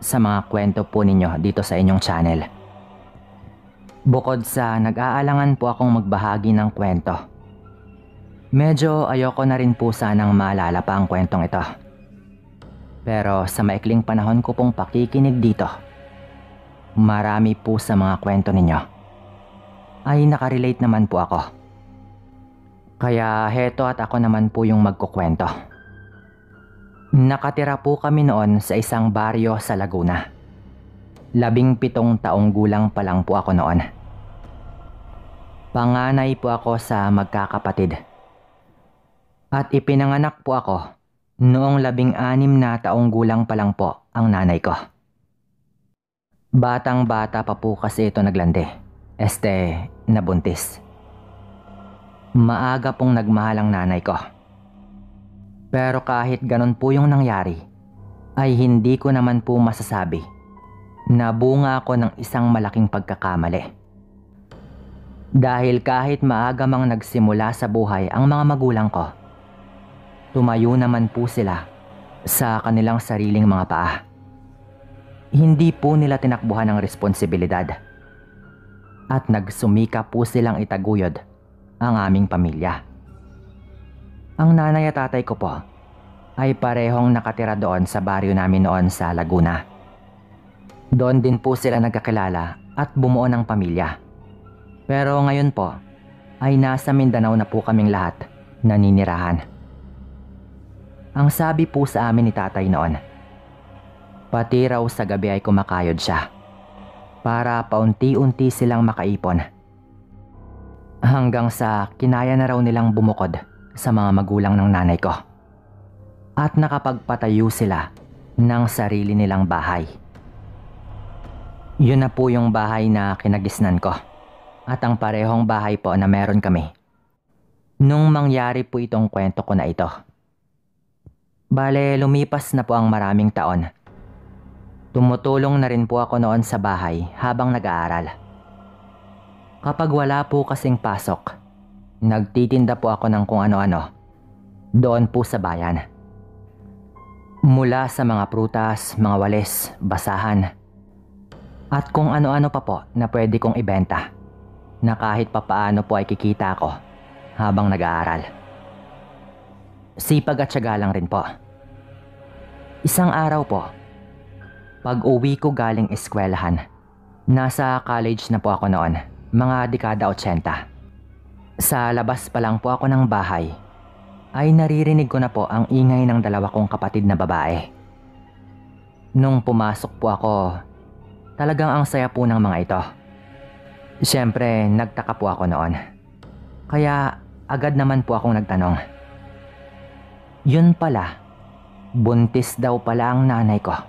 sa mga kwento po ninyo dito sa inyong channel. Bukod sa nag-aalangan po akong magbahagi ng kwento, medyo ayoko na rin po sanang maalala pa ang kwentong ito. Pero sa maikling panahon ko pong pakikinig dito, marami po sa mga kwento ninyo ay nakarelate naman po ako. Kaya heto at ako naman po yung magkukwento. Nakatira po kami noon sa isang baryo sa Laguna. 17 taong gulang pa lang po ako noon. Panganay po ako sa magkakapatid. At ipinanganak po ako noong 16 na taong gulang pa lang po ang nanay ko. Batang bata pa po kasi ito naglandi. Nabuntis. Maaga pong nagmahal ang nanay ko. Pero kahit ganun po yung nangyari, ay hindi ko naman po masasabi na bunga ako ng isang malaking pagkakamali. Dahil kahit maaga mang nagsimula sa buhay ang mga magulang ko, tumayo naman po sila sa kanilang sariling mga paa. Hindi po nila tinakbuhan ang responsibilidad. At nagsumika po silang itaguyod ang aming pamilya. Ang nanay at tatay ko po ay parehong nakatira doon sa baryo namin noon sa Laguna. Doon din po sila nagkakilala at bumuo ng pamilya. Pero ngayon po ay nasa Mindanao na po kaming lahat naninirahan. Ang sabi po sa amin ni tatay noon, pati raw sa gabi ay kumakayod siya para paunti-unti silang makaipon. Hanggang sa kinaya na raw nilang bumukod sa mga magulang ng nanay ko. At nakapagpatayo sila ng sarili nilang bahay. Yun na po yung bahay na kinagisnan ko. At ang parehong bahay po na meron kami nung mangyari po itong kwento ko na ito. Bale, lumipas na po ang maraming taon. Tumutulong na rin po ako noon sa bahay habang nag-aaral. Kapag wala po kasing pasok, nagtitinda po ako ng kung ano-ano doon po sa bayan. Mula sa mga prutas, mga walis, basahan, at kung ano-ano pa po na pwede kong ibenta na kahit papaano po ay kikita ako habang nag-aaral. Sipag at tiyaga lang rin po. Isang araw po, pag-uwi ko galing eskwelahan, nasa college na po ako noon. Mga dekada 80. Sa labas pa lang po ako ng bahay, ay naririnig ko na po ang ingay ng dalawa kong kapatid na babae. Nung pumasok po ako, talagang ang saya po ng mga ito. Siyempre, nagtaka po ako noon. Kaya agad naman po akong nagtanong. Yun pala, buntis daw pala ang nanay ko.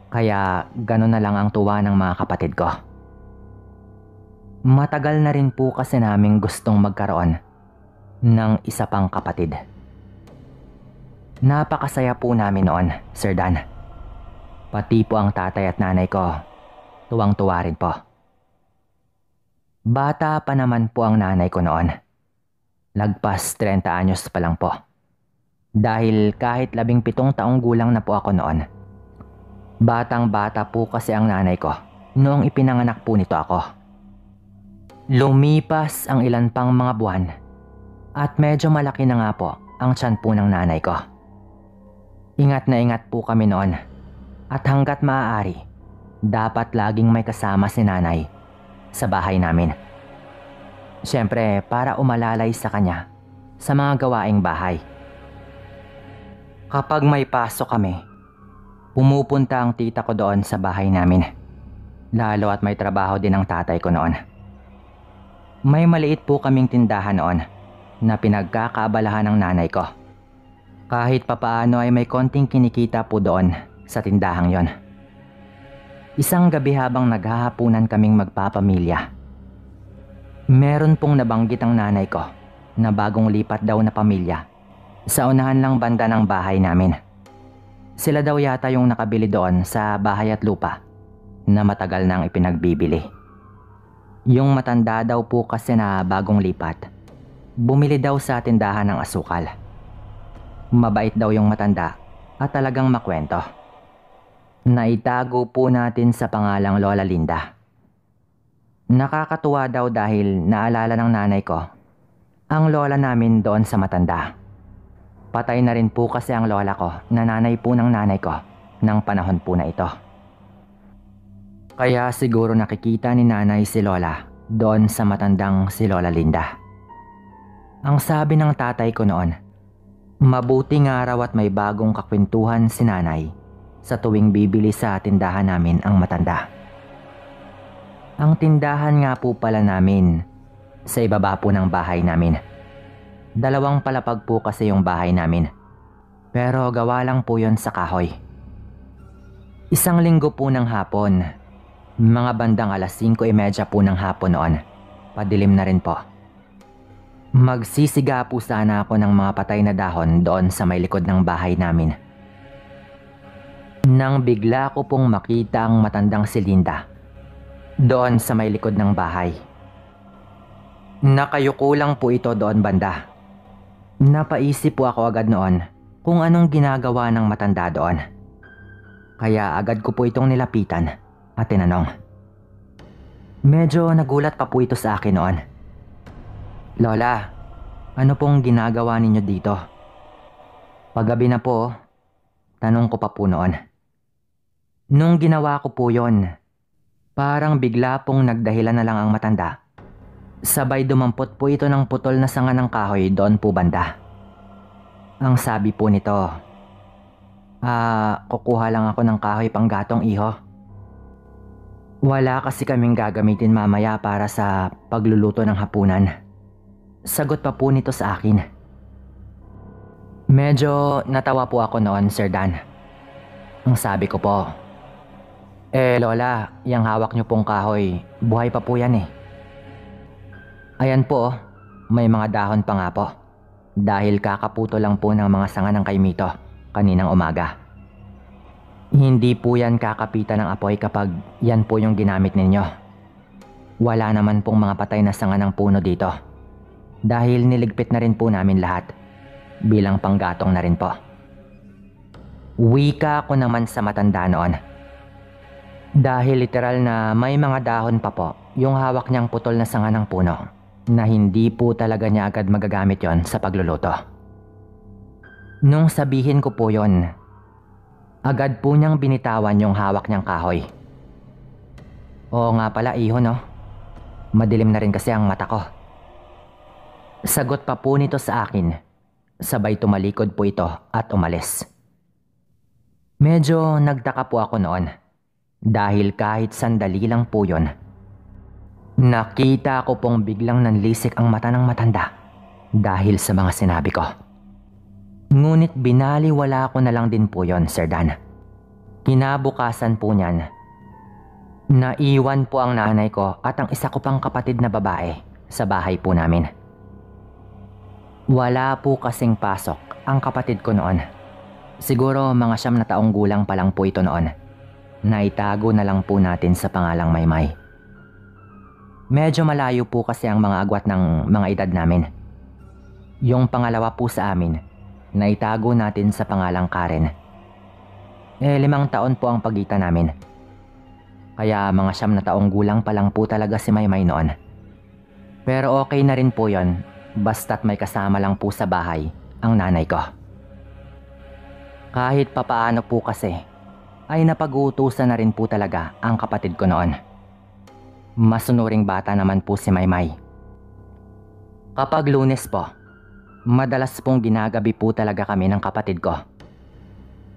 Kaya ganun na lang ang tuwa ng mga kapatid ko. Matagal na rin po kasi naming gustong magkaroon ng isa pang kapatid. Napakasaya po namin noon, Sir Dan. Pati po ang tatay at nanay ko, tuwang-tuwa rin po. Bata pa naman po ang nanay ko noon. Lagpas 30 anyos pa lang po. Dahil kahit 17 taong gulang na po ako noon, Batang-bata po kasi ang nanay ko noong ipinanganak po nito ako. Lumipas ang ilan pang mga buwan at medyo malaki na nga po ang tiyan po ng nanay ko. Ingat na ingat po kami noon at hanggat maaari, dapat laging may kasama si nanay sa bahay namin. Siyempre para umalalay sa kanya sa mga gawaing bahay. Kapag may pasok kami, pumupunta ang tita ko doon sa bahay namin. Lalo at may trabaho din ang tatay ko noon. May maliit po kaming tindahan noon na pinagkakaabalahan ng nanay ko. Kahit papaano ay may konting kinikita po doon sa tindahang yon. Isang gabi habang naghahapunan kaming magpapamilya, meron pong nabanggit ang nanay ko na bagong lipat daw na pamilya sa unahan lang banda ng bahay namin. Sila daw yata yung nakabili doon sa bahay at lupa na matagal nang ipinagbibili. Yung matanda daw po kasi na bagong lipat, bumili daw sa tindahan ng asukal. Mabait daw yung matanda at talagang makwento. Naitago po natin sa pangalang Lola Linda. Nakakatuwa daw dahil naalala ng nanay ko ang lola namin doon sa matanda. Patay na rin po kasi ang lola ko na nanay po ng nanay ko ng panahon po na ito. Kaya siguro nakikita ni nanay si lola doon sa matandang si Lola Linda. Ang sabi ng tatay ko noon, mabuting araw at may bagong kakwentuhan si nanay sa tuwing bibili sa tindahan namin ang matanda. Ang tindahan nga po pala namin sa ibaba po ng bahay namin. 2 palapag po kasi yung bahay namin, pero gawa lang po yon sa kahoy. Isang linggo po ng hapon, mga bandang 5:30 po ng hapon noon, padilim na rin po. Magsisiga po sana ako ng mga patay na dahon doon sa may likod ng bahay namin, nang bigla ko pong makita ang matandang si Linda doon sa may likod ng bahay. Nakayuko lang po ito doon banda. Napaisip po ako agad noon kung anong ginagawa ng matanda doon. Kaya agad ko po itong nilapitan at tinanong. Medyo nagulat pa po ito sa akin noon. Lola, ano pong ginagawa ninyo dito? Paggabi na po, tanong ko pa po noon. Nung ginawa ko po yon, parang bigla pong nagdahilan na lang ang matanda. Sabay dumampot po ito ng putol na sanga ng kahoy doon po banda. Ang sabi po nito, kukuha lang ako ng kahoy panggatong iho. Wala kasi kaming gagamitin mamaya para sa pagluluto ng hapunan. Sagot pa po nito sa akin. Medyo natawa po ako noon, Sir Dan. Ang sabi ko po, Lola, yung hawak niyo pong kahoy, buhay pa po yan eh. Ayan po, may mga dahon pa nga po. Dahil kakaputo lang po ng mga sanga ng kaimito kaninang umaga. Hindi po yan kakapitan ng apoy kapag yan po yung ginamit ninyo. Wala naman pong mga patay na sanga ng puno dito. Dahil niligpit na rin po namin lahat. Bilang panggatong na rin po. Wika ko naman sa matanda noon. Dahil literal na may mga dahon pa po yung hawak niyang putol na sanga ng puno na hindi po talaga niya agad magagamit yon sa pagluluto. Nung sabihin ko po yon, agad po niyang binitawan yung hawak niyang kahoy. Oo nga pala iho no, madilim na rin kasi ang mata ko. Sagot pa po nito sa akin, sabay tumalikod po ito at umalis. Medyo nagtaka po ako noon dahil kahit sandali lang po yon, nakita ko pong biglang nanlisik ang mata ng matanda dahil sa mga sinabi ko. Ngunit binaliwala ko na lang din po yon, Sir Dan. Kinabukasan po niyan, naiwan po ang nanay ko at ang isa ko pang kapatid na babae sa bahay po namin. Wala po kasing pasok ang kapatid ko noon. Siguro mga 9 na taong gulang pa lang po ito noon. Naitago na lang po natin sa pangalang Maymay. Medyo malayo po kasi ang mga agwat ng mga edad namin. Yung pangalawa po sa amin, naitago natin sa pangalang Karen. 5 taon po ang pagitan namin. Kaya mga 9 na taong gulang pa lang po talaga si Maymay noon. Pero okay na rin po yon, basta't may kasama lang po sa bahay ang nanay ko. Kahit papaano po kasi, ay napag-uutusan na rin po talaga ang kapatid ko noon. Masunuring bata naman po si Maymay. Kapag Lunes po, madalas pong ginagabi po talaga kami ng kapatid ko.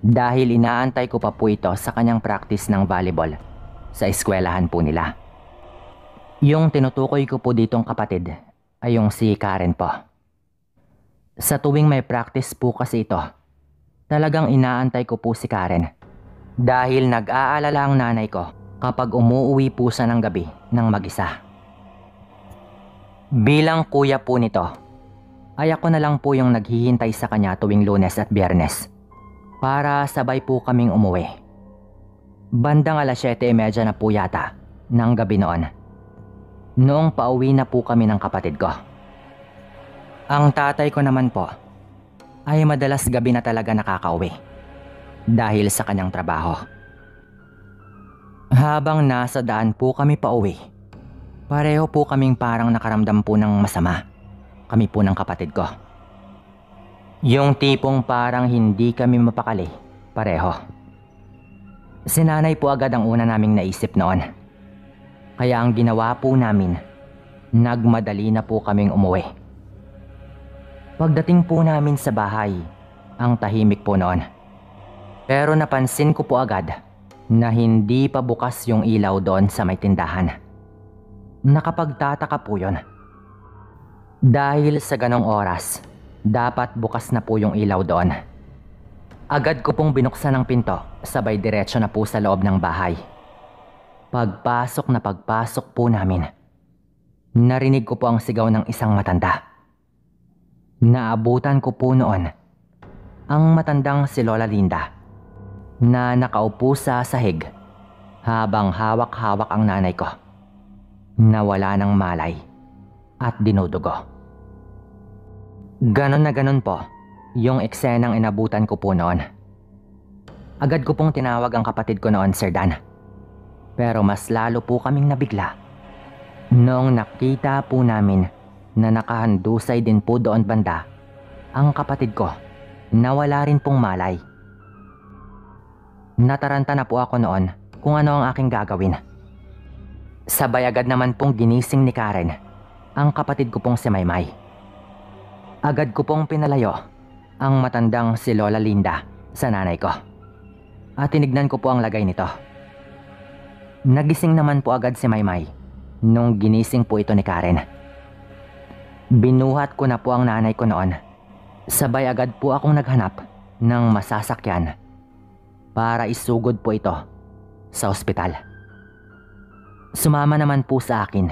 Dahil inaantay ko pa po ito sa kanyang practice ng volleyball sa eskwelahan po nila. Yung tinutukoy ko po ditong kapatid ay yung si Karen po. Sa tuwing may practice po kasi ito, talagang inaantay ko po si Karen. Dahil nag-aalala ang nanay ko kapag umuuwi po siya ng gabi ng mag-isa. Bilang kuya po nito, ay ako na lang po yung naghihintay sa kanya tuwing Lunes at Biyernes para sabay po kaming umuwi. Bandang 7:30 na po yata ng gabi noon, noong pauwi na po kami ng kapatid ko. Ang tatay ko naman po ay madalas gabi na talaga nakakauwi dahil sa kanyang trabaho. Habang nasa daan po kami pauwi, pareho po kaming parang nakaramdam po ng masama, kami po ng kapatid ko. Yung tipong parang hindi kami mapakali, pareho. Si nanay po agad ang una naming naisip noon. Kaya ang ginawa po namin, nagmadali na po kaming umuwi. Pagdating po namin sa bahay, ang tahimik po noon. Pero napansin ko po agad na hindi pa bukas yung ilaw doon sa may tindahan. Nakapagtataka po yun. Dahil sa ganong oras, dapat bukas na po yung ilaw doon. Agad ko pong binuksan ang pinto, sabay diretso na po sa loob ng bahay. Pagpasok po namin, narinig ko po ang sigaw ng isang matanda. Naabutan ko po noon ang matandang si Lola Linda na nakaupo sa sahig habang hawak-hawak ang nanay ko na wala ng malay at dinudugo. Ganon na ganon po yung eksenang inabutan ko po noon. Agad ko pong tinawag ang kapatid ko noon, Sir Dan. Pero mas lalo po kaming nabigla noong nakita po namin na nakahandusay din po doon banda ang kapatid ko na wala rin pong malay. Nataranta na po ako noon kung ano ang aking gagawin. Sabay agad naman pong ginising ni Karen ang kapatid ko pong si Maymay. Agad ko pong pinalayo ang matandang si Lola Linda sa nanay ko at tinignan ko po ang lagay nito. Nagising naman po agad si Maymay nung ginising po ito ni Karen. Binuhat ko na po ang nanay ko noon. Sabay agad po akong naghanap ng masasakyan para isugod po ito sa ospital. Sumama naman po sa akin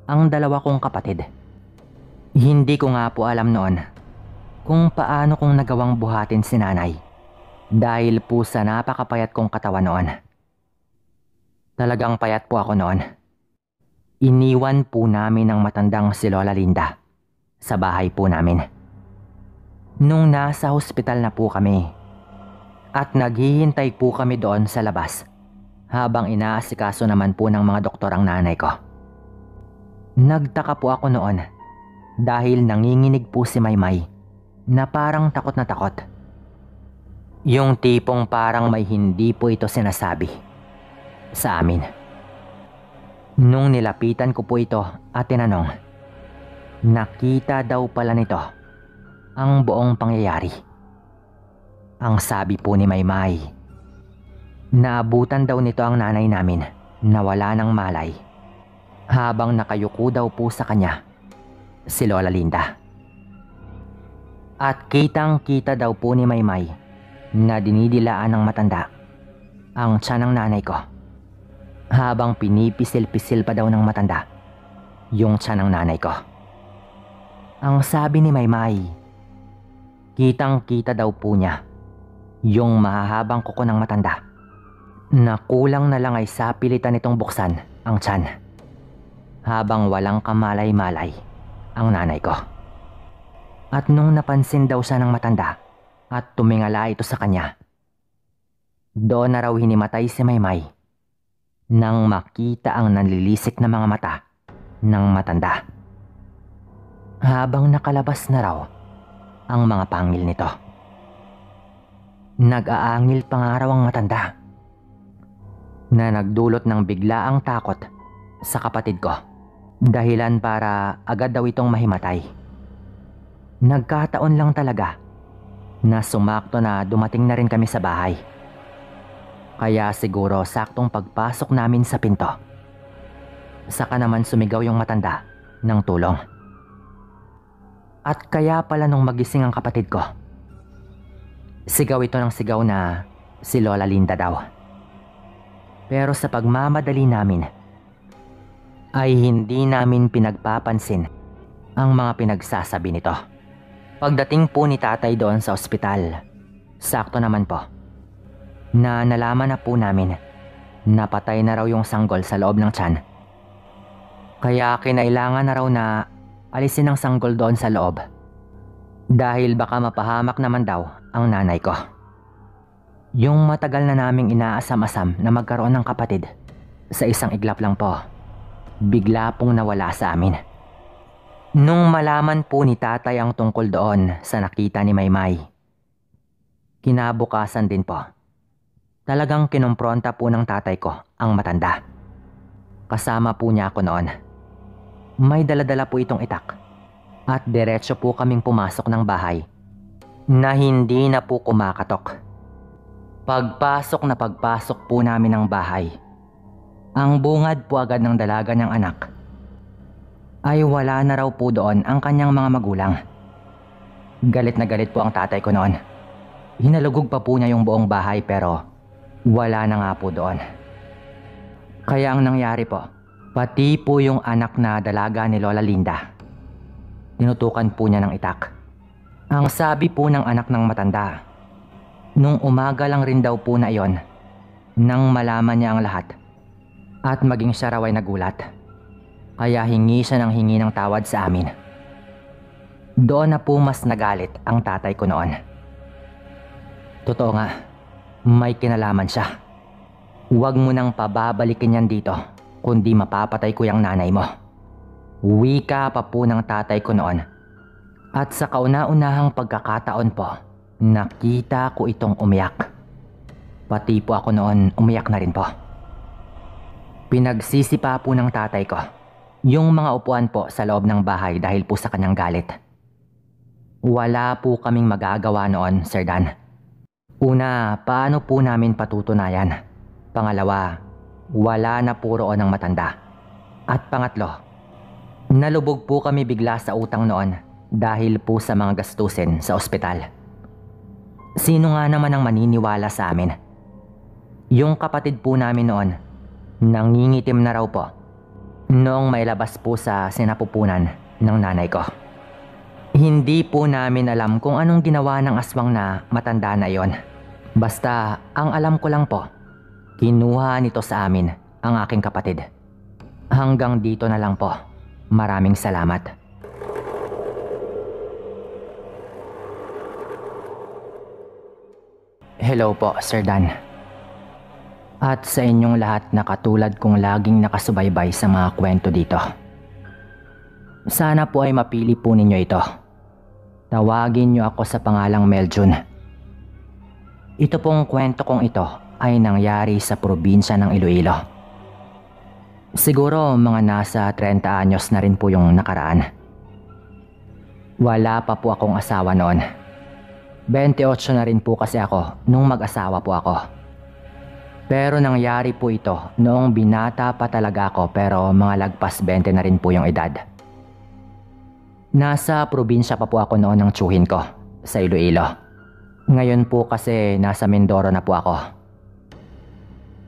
ang dalawa kong kapatid. Hindi ko nga po alam noon kung paano kong nagawang buhatin si nanay dahil po sa napakapayat kong katawan noon. Talagang payat po ako noon. Iniwan po namin ang matandang si Lola Linda sa bahay po namin. Nung nasa hospital na po kami at naghihintay po kami doon sa labas habang inaasikaso naman po ng mga doktor ang nanay ko. Nagtaka po ako noon dahil nanginginig po si Maymay na parang takot na takot. Yung tipong parang may hindi po ito sinasabi sa amin. Nung nilapitan ko po ito at tinanong, nakita daw pala nito ang buong pangyayari. Ang sabi po ni Maymay, naabutan daw nito ang nanay namin na wala ng malay habang nakayuko daw po sa kanya si Lola Linda. At kitang-kita daw po ni Maymay na dinidilaan ng matanda ang tiyan ng nanay ko habang pinipisil-pisil pa daw ng matanda yung tiyan ng nanay ko. Ang sabi ni Maymay, kitang-kita daw po niya yung mahahabang kuko ng matanda na kulang na lang ay sapilitan nitong buksan ang tiyan habang walang kamalay-malay ang nanay ko. At nung napansin daw siya ng matanda at tumingala ito sa kanya, Doon na raw hinimatay si Maymay nang makita ang nanlilisik na mga mata ng matanda. Habang nakalabas na raw ang mga pangil nito. Nag-aangil pa nga raw ang matanda na nagdulot ng biglaang takot sa kapatid ko. Dahilan para agad daw itong mahimatay. Nagkataon lang talaga na sumakto na dumating na rin kami sa bahay. Kaya siguro saktong pagpasok namin sa pinto, saka naman sumigaw yung matanda ng tulong. At kaya pala nung magising ang kapatid ko, sigaw ito ng sigaw na si Lola Linda daw. Pero sa pagmamadali namin, ay hindi namin pinagpapansin ang mga pinagsasabi nito. Pagdating po ni tatay doon sa ospital, sakto naman po na nalaman na po namin na patay na raw yung sanggol sa loob ng tiyan. Kaya kinailangan na raw na alisin ang sanggol doon sa loob dahil baka mapahamak naman daw ang nanay ko. Yung matagal na naming inaasam-asam na magkaroon ng kapatid, sa isang iglap lang po, bigla pong nawala sa amin. Nung malaman po ni tatay ang tungkol doon sa nakita ni Maymay, kinabukasan din po, talagang kinumpronta po ng tatay ko ang matanda. Kasama po niya ako noon. May daladala po itong itak at diretso po kaming pumasok ng bahay na hindi na po kumakatok. Pagpasok po namin ng bahay, ang bungad po agad ng dalaga niyang anak ay wala na raw po doon ang kanyang mga magulang. Galit na galit po ang tatay ko noon. Hinalugog pa po niya yung buong bahay pero wala na nga po doon. Kaya ang nangyari po, pati po yung anak na dalaga ni Lola Linda, tinutukan po niya ng itak. Ang sabi po ng anak ng matanda, nung umaga lang rin daw po na iyon, nang malaman niya ang lahat at maging siya raw ay nagulat. Kaya hingi siya ng hingi ng tawad sa amin. Doon na po mas nagalit ang tatay ko noon. Totoo nga, may kinalaman siya. Huwag mo nang pababalikin yan dito, kundi mapapatay ko yung nanay mo. Wika pa po ng tatay ko noon. At sa kauna-unahang pagkakataon po, nakita ko itong umiyak. Pati po ako noon umiyak na rin po. Pinagsisipa po ng tatay ko yung mga upuan po sa loob ng bahay dahil po sa kanyang galit. Wala po kaming magagawa noon, Sir Dan. Una, paano po namin patutunayan? Pangalawa, wala na po roon ang matanda. At pangatlo, nalubog po kami bigla sa utang noon dahil po sa mga gastusin sa ospital. Sino nga naman ang maniniwala sa amin? Yung kapatid po namin noon, nangingitim na raw po noong may labas po sa sinapupunan ng nanay ko. Hindi po namin alam kung anong ginawa ng aswang na matanda na iyon. Basta ang alam ko lang po, kinuha nito sa amin ang aking kapatid. Hanggang dito na lang po. Maraming salamat. Hello po, Sir Dan. At sa inyong lahat na katulad kong laging nakasubaybay sa mga kwento dito. Sana po ay mapili po ninyo ito. Tawagin niyo ako sa pangalang Meljun. Ito pong kwento kong ito ay nangyari sa probinsya ng Iloilo. Siguro mga nasa 30 anyos na rin po yung nakaraan. Wala pa po akong asawa noon. 28 na rin po kasi ako nung mag-asawa po ako. Pero nangyari po ito noong binata pa talaga ako pero mga lagpas 20 na rin po yung edad. Nasa probinsya pa po ako noon ng tiyuhin ko sa Iloilo. Ngayon po kasi nasa Mindoro na po ako.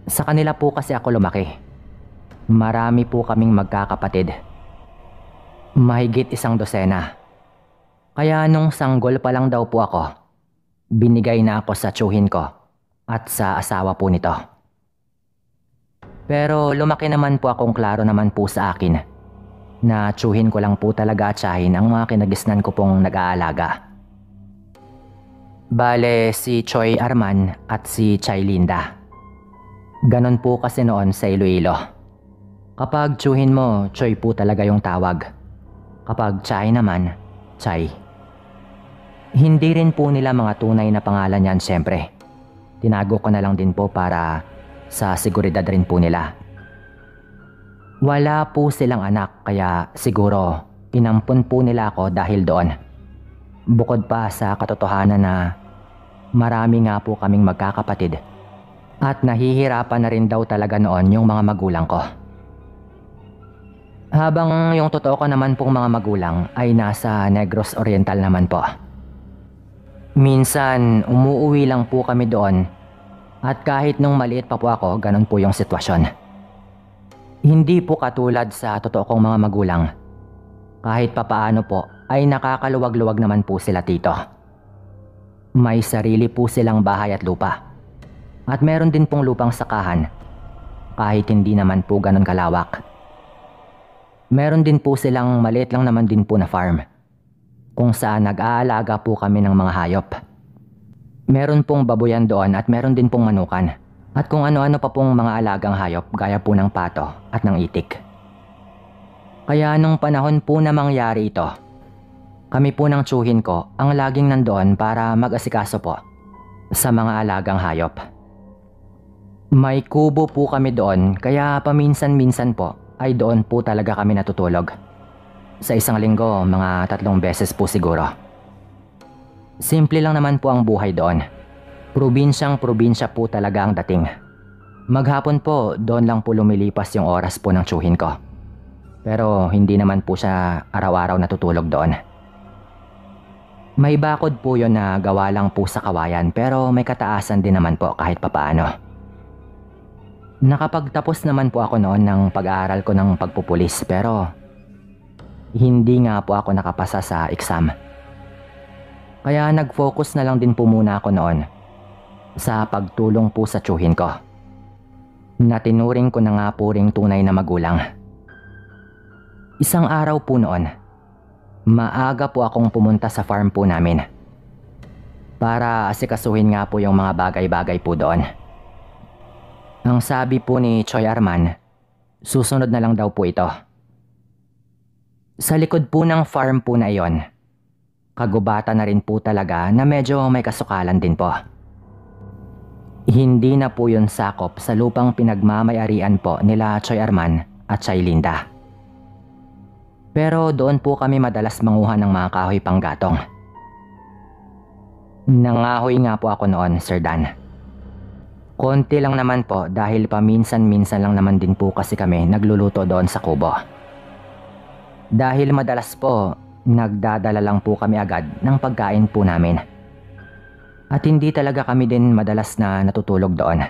Sa kanila po kasi ako lumaki. Marami po kaming magkakapatid. Mahigit 100. Kaya nung sanggol pa lang daw po ako, binigay na ako sa tiyuhin ko at sa asawa po nito. Pero lumaki naman po akong klaro naman po sa akin na tiyuhin ko lang po talaga atsahin ang mga kinagisnan ko pong nag-aalaga. Bale, si Choi Arman at si Chai Linda. Ganon po kasi noon sa Iloilo. Kapag tsuhin mo, Choi po talaga yung tawag. Kapag Chai naman, Chai. Hindi rin po nila mga tunay na pangalan yan syempre. Tinago ko na lang din po para sa seguridad rin po nila. Wala po silang anak kaya siguro inampun po nila ako dahil doon. Bukod pa sa katotohanan na marami nga po kaming magkakapatid at nahihirapan na rin daw talaga noon yung mga magulang ko. Habang yung totoo ko naman pong mga magulang ay nasa Negros Oriental naman po. Minsan umuuwi lang po kami doon at kahit nung maliit pa po ako, ganun po yung sitwasyon. Hindi po katulad sa totoo kong mga magulang. Kahit papaano po ay nakakaluwag-luwag naman po sila tito. May sarili po silang bahay at lupa. At meron din pong lupang sakahan kahit hindi naman po ganun kalawak. Meron din po silang maliit lang naman din po na farm kung saan nag-aalaga po kami ng mga hayop. Meron pong baboyan doon at meron din pong manukan. At kung ano-ano pa pong mga alagang hayop gaya po ng pato at ng itik. Kaya nung panahon po na mangyari ito, kami po ng tsuhin ko ang laging nandoon para mag-asikaso po sa mga alagang hayop. May kubo po kami doon kaya paminsan-minsan po ay doon po talaga kami natutulog. Sa isang linggo, mga 3 beses po siguro. Simple lang naman po ang buhay doon. Probinsyang-probinsya po talaga ang dating. Maghapon po, doon lang po lumilipas yung oras po ng tsuhin ko. Pero hindi naman po siya araw-araw natutulog doon. May bakod po yun na gawa lang po sa kawayan pero may kataasan din naman po kahit papaano. Nakapagtapos naman po ako noon ng pag-aaral ko ng pagpupulis pero hindi nga po ako nakapasa sa exam. Kaya nag-focus na lang din po muna ako noon sa pagtulong po sa tsuhin ko na tinuring ko na nga po ring tunay na magulang. Isang araw po noon, maaga po akong pumunta sa farm po namin para asikasuhin nga po yung mga bagay-bagay po doon. Ang sabi po ni Choi Arman, susunod na lang daw po ito. Sa likod po ng farm po na iyon, kagubatan na rin po talaga na medyo may kasukalan din po. Hindi na po yun sakop sa lupang pinagmamayarian po nila Choi Arman at Chai Linda. Pero doon po kami madalas manguha ng mga kahoy panggatong. Nangahoy nga po ako noon, Sir Dan. Konti lang naman po dahil paminsan-minsan lang naman din po kasi kami nagluluto doon sa kubo. Dahil madalas po, nagdadala lang po kami agad ng pagkain po namin. At hindi talaga kami din madalas na natutulog doon.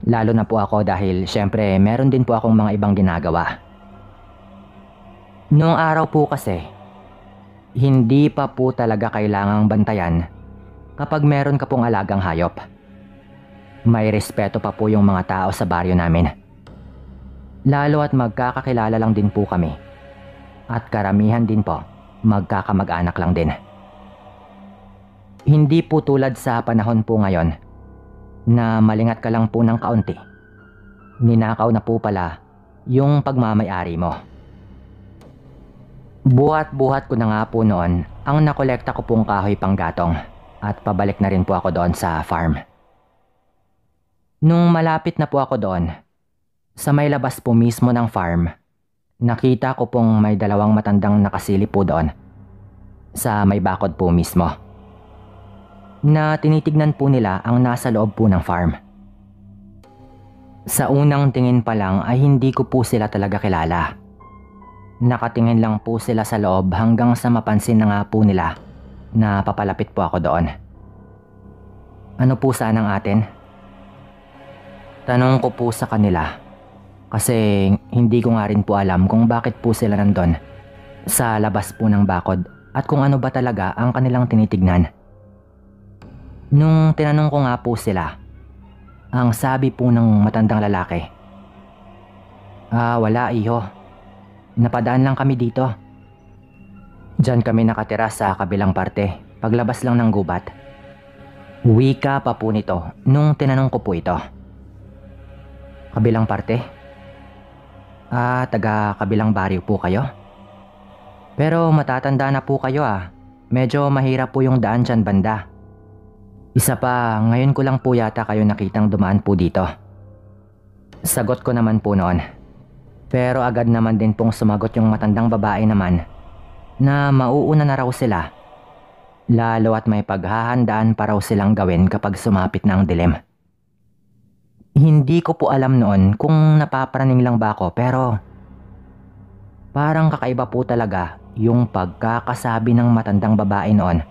Lalo na po ako dahil syempre meron din po akong mga ibang ginagawa. Noong araw po kasi, hindi pa po talaga kailangang bantayan kapag meron ka pong alagang hayop. May respeto pa po yung mga tao sa baryo namin. Lalo at magkakakilala lang din po kami. At karamihan din po, magkakamag-anak lang din. Hindi po tulad sa panahon po ngayon na malingat ka lang po ng kaunti. Ninakaw na po pala yung pagmamayari mo. Buhat-buhat ko na nga po noon ang nakolekta ko pong kahoy panggatong at pabalik na rin po ako doon sa farm. Nung malapit na po ako doon, sa may labas po mismo ng farm, nakita ko pong may 2 matandang nakasilip po doon sa may bakod po mismo. Na tinitignan po nila ang nasa loob po ng farm. Sa unang tingin pa lang ay hindi ko po sila talaga kilala. Nakatingin lang po sila sa loob hanggang sa mapansin na nga po nila na papalapit po ako doon. Ano po sanang atin? Tanong ko po sa kanila kasi hindi ko nga rin po alam kung bakit po sila nandun sa labas po ng bakod at kung ano ba talaga ang kanilang tinitignan. Nung tinanong ko nga po sila, ang sabi po ng matandang lalaki, wala iho. Napadaan lang kami dito. Diyan kami nakatira sa kabilang parte paglabas lang ng gubat. Wika pa po nito nung tinanong ko po ito. Kabilang parte? Taga kabilang baryo po kayo? Pero matatanda na po kayo Medyo mahirap po yung daan dyan banda. Isa pa, ngayon ko lang po yata kayo nakitang dumaan po dito. Sagot ko naman po noon. Pero agad naman din pong sumagot yung matandang babae naman na mauuna na raw sila. Lalo at may paghahandaan pa raw silang gawin kapag sumapit na ang dilim. Hindi ko po alam noon kung napaparaning lang ba ako pero parang kakaiba po talaga yung pagkakasabi ng matandang babae noon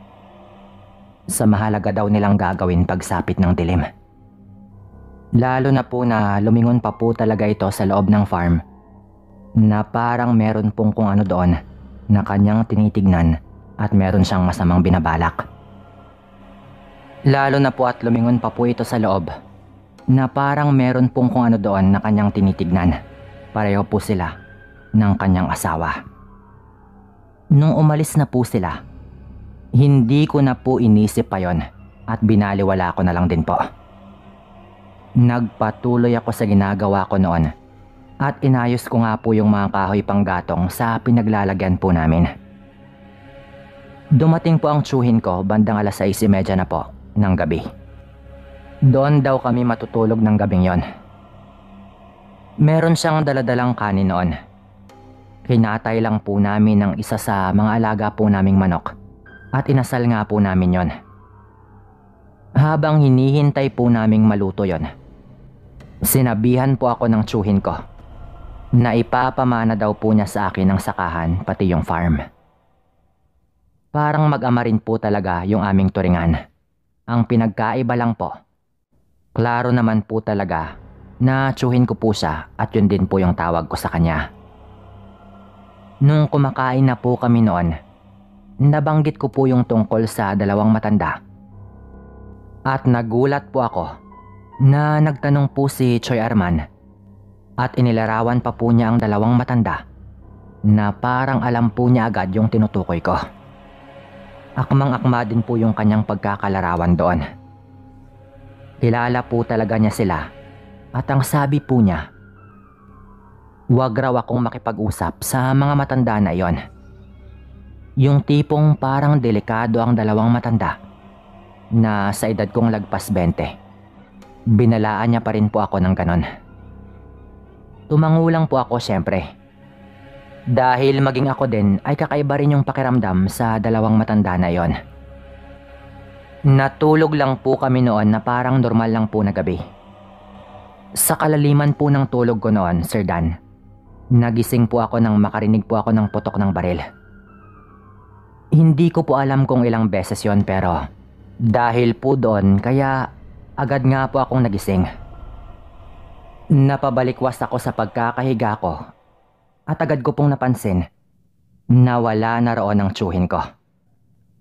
sa mahalaga daw nilang gagawin pagsapit ng dilim. Lalo na po na lumingon pa po talaga ito sa loob ng farm na parang meron pong kung ano doon na kanyang tinitignan at meron siyang masamang binabalak. Lalo na po at lumingon pa po ito sa loob na parang meron pong kung ano doon na kanyang tinitignan. Pareho po sila ng kanyang asawa. Nung umalis na po sila, hindi ko na po inisip pa yon at binaliwala ko na lang din po. Nagpatuloy ako sa ginagawa ko noon at inayos ko nga po yung mga kahoy panggatong sa pinaglalagyan po namin. Dumating po ang tsuhin ko bandang 6:30 na po ng gabi. Doon daw kami matutulog ng gabing yon. Meron siyang daladalang kanin noon. Kinatay lang po namin ng isa sa mga alaga po naming manok at inasal nga po namin yon. Habang hinihintay po naming maluto yon, sinabihan po ako ng tsuhin ko na ipapamana daw po niya sa akin ang sakahan pati yung farm. Parang mag-ama rin po talaga yung aming turingan. Ang pinagkaiba lang po, klaro naman po talaga na tsuhin ko po siya at yun din po yung tawag ko sa kanya. Nung kumakain na po kami noon, nabanggit ko po yung tungkol sa dalawang matanda. At nagulat po ako na nagtanong po si Choy Arman at inilarawan pa po niya ang dalawang matanda na parang alam po niya agad yung tinutukoy ko. Akmang-akma din po yung kanyang pagkakalarawan doon. Kilala po talaga niya sila at ang sabi po niya, wag raw akong makipag-usap sa mga matanda na iyon. Yung tipong parang delikado ang dalawang matanda na sa edad kong lagpas 20. Binalaan niya pa rin po ako ng ganon. Tumangulang po ako syempre. Dahil maging ako din ay kakaiba rin yung pakiramdam sa dalawang matanda na iyon. Natulog lang po kami noon na parang normal lang po na gabi. Sa kalaliman po ng tulog ko noon, Sir Dan, nagising po ako nang makarinig po ako ng putok ng baril. Hindi ko po alam kung ilang beses yon pero dahil po doon kaya agad nga po akong nagising. Napabalikwas ako sa pagkakahiga ko at agad ko pong napansin na wala na roon ang tsuhin ko.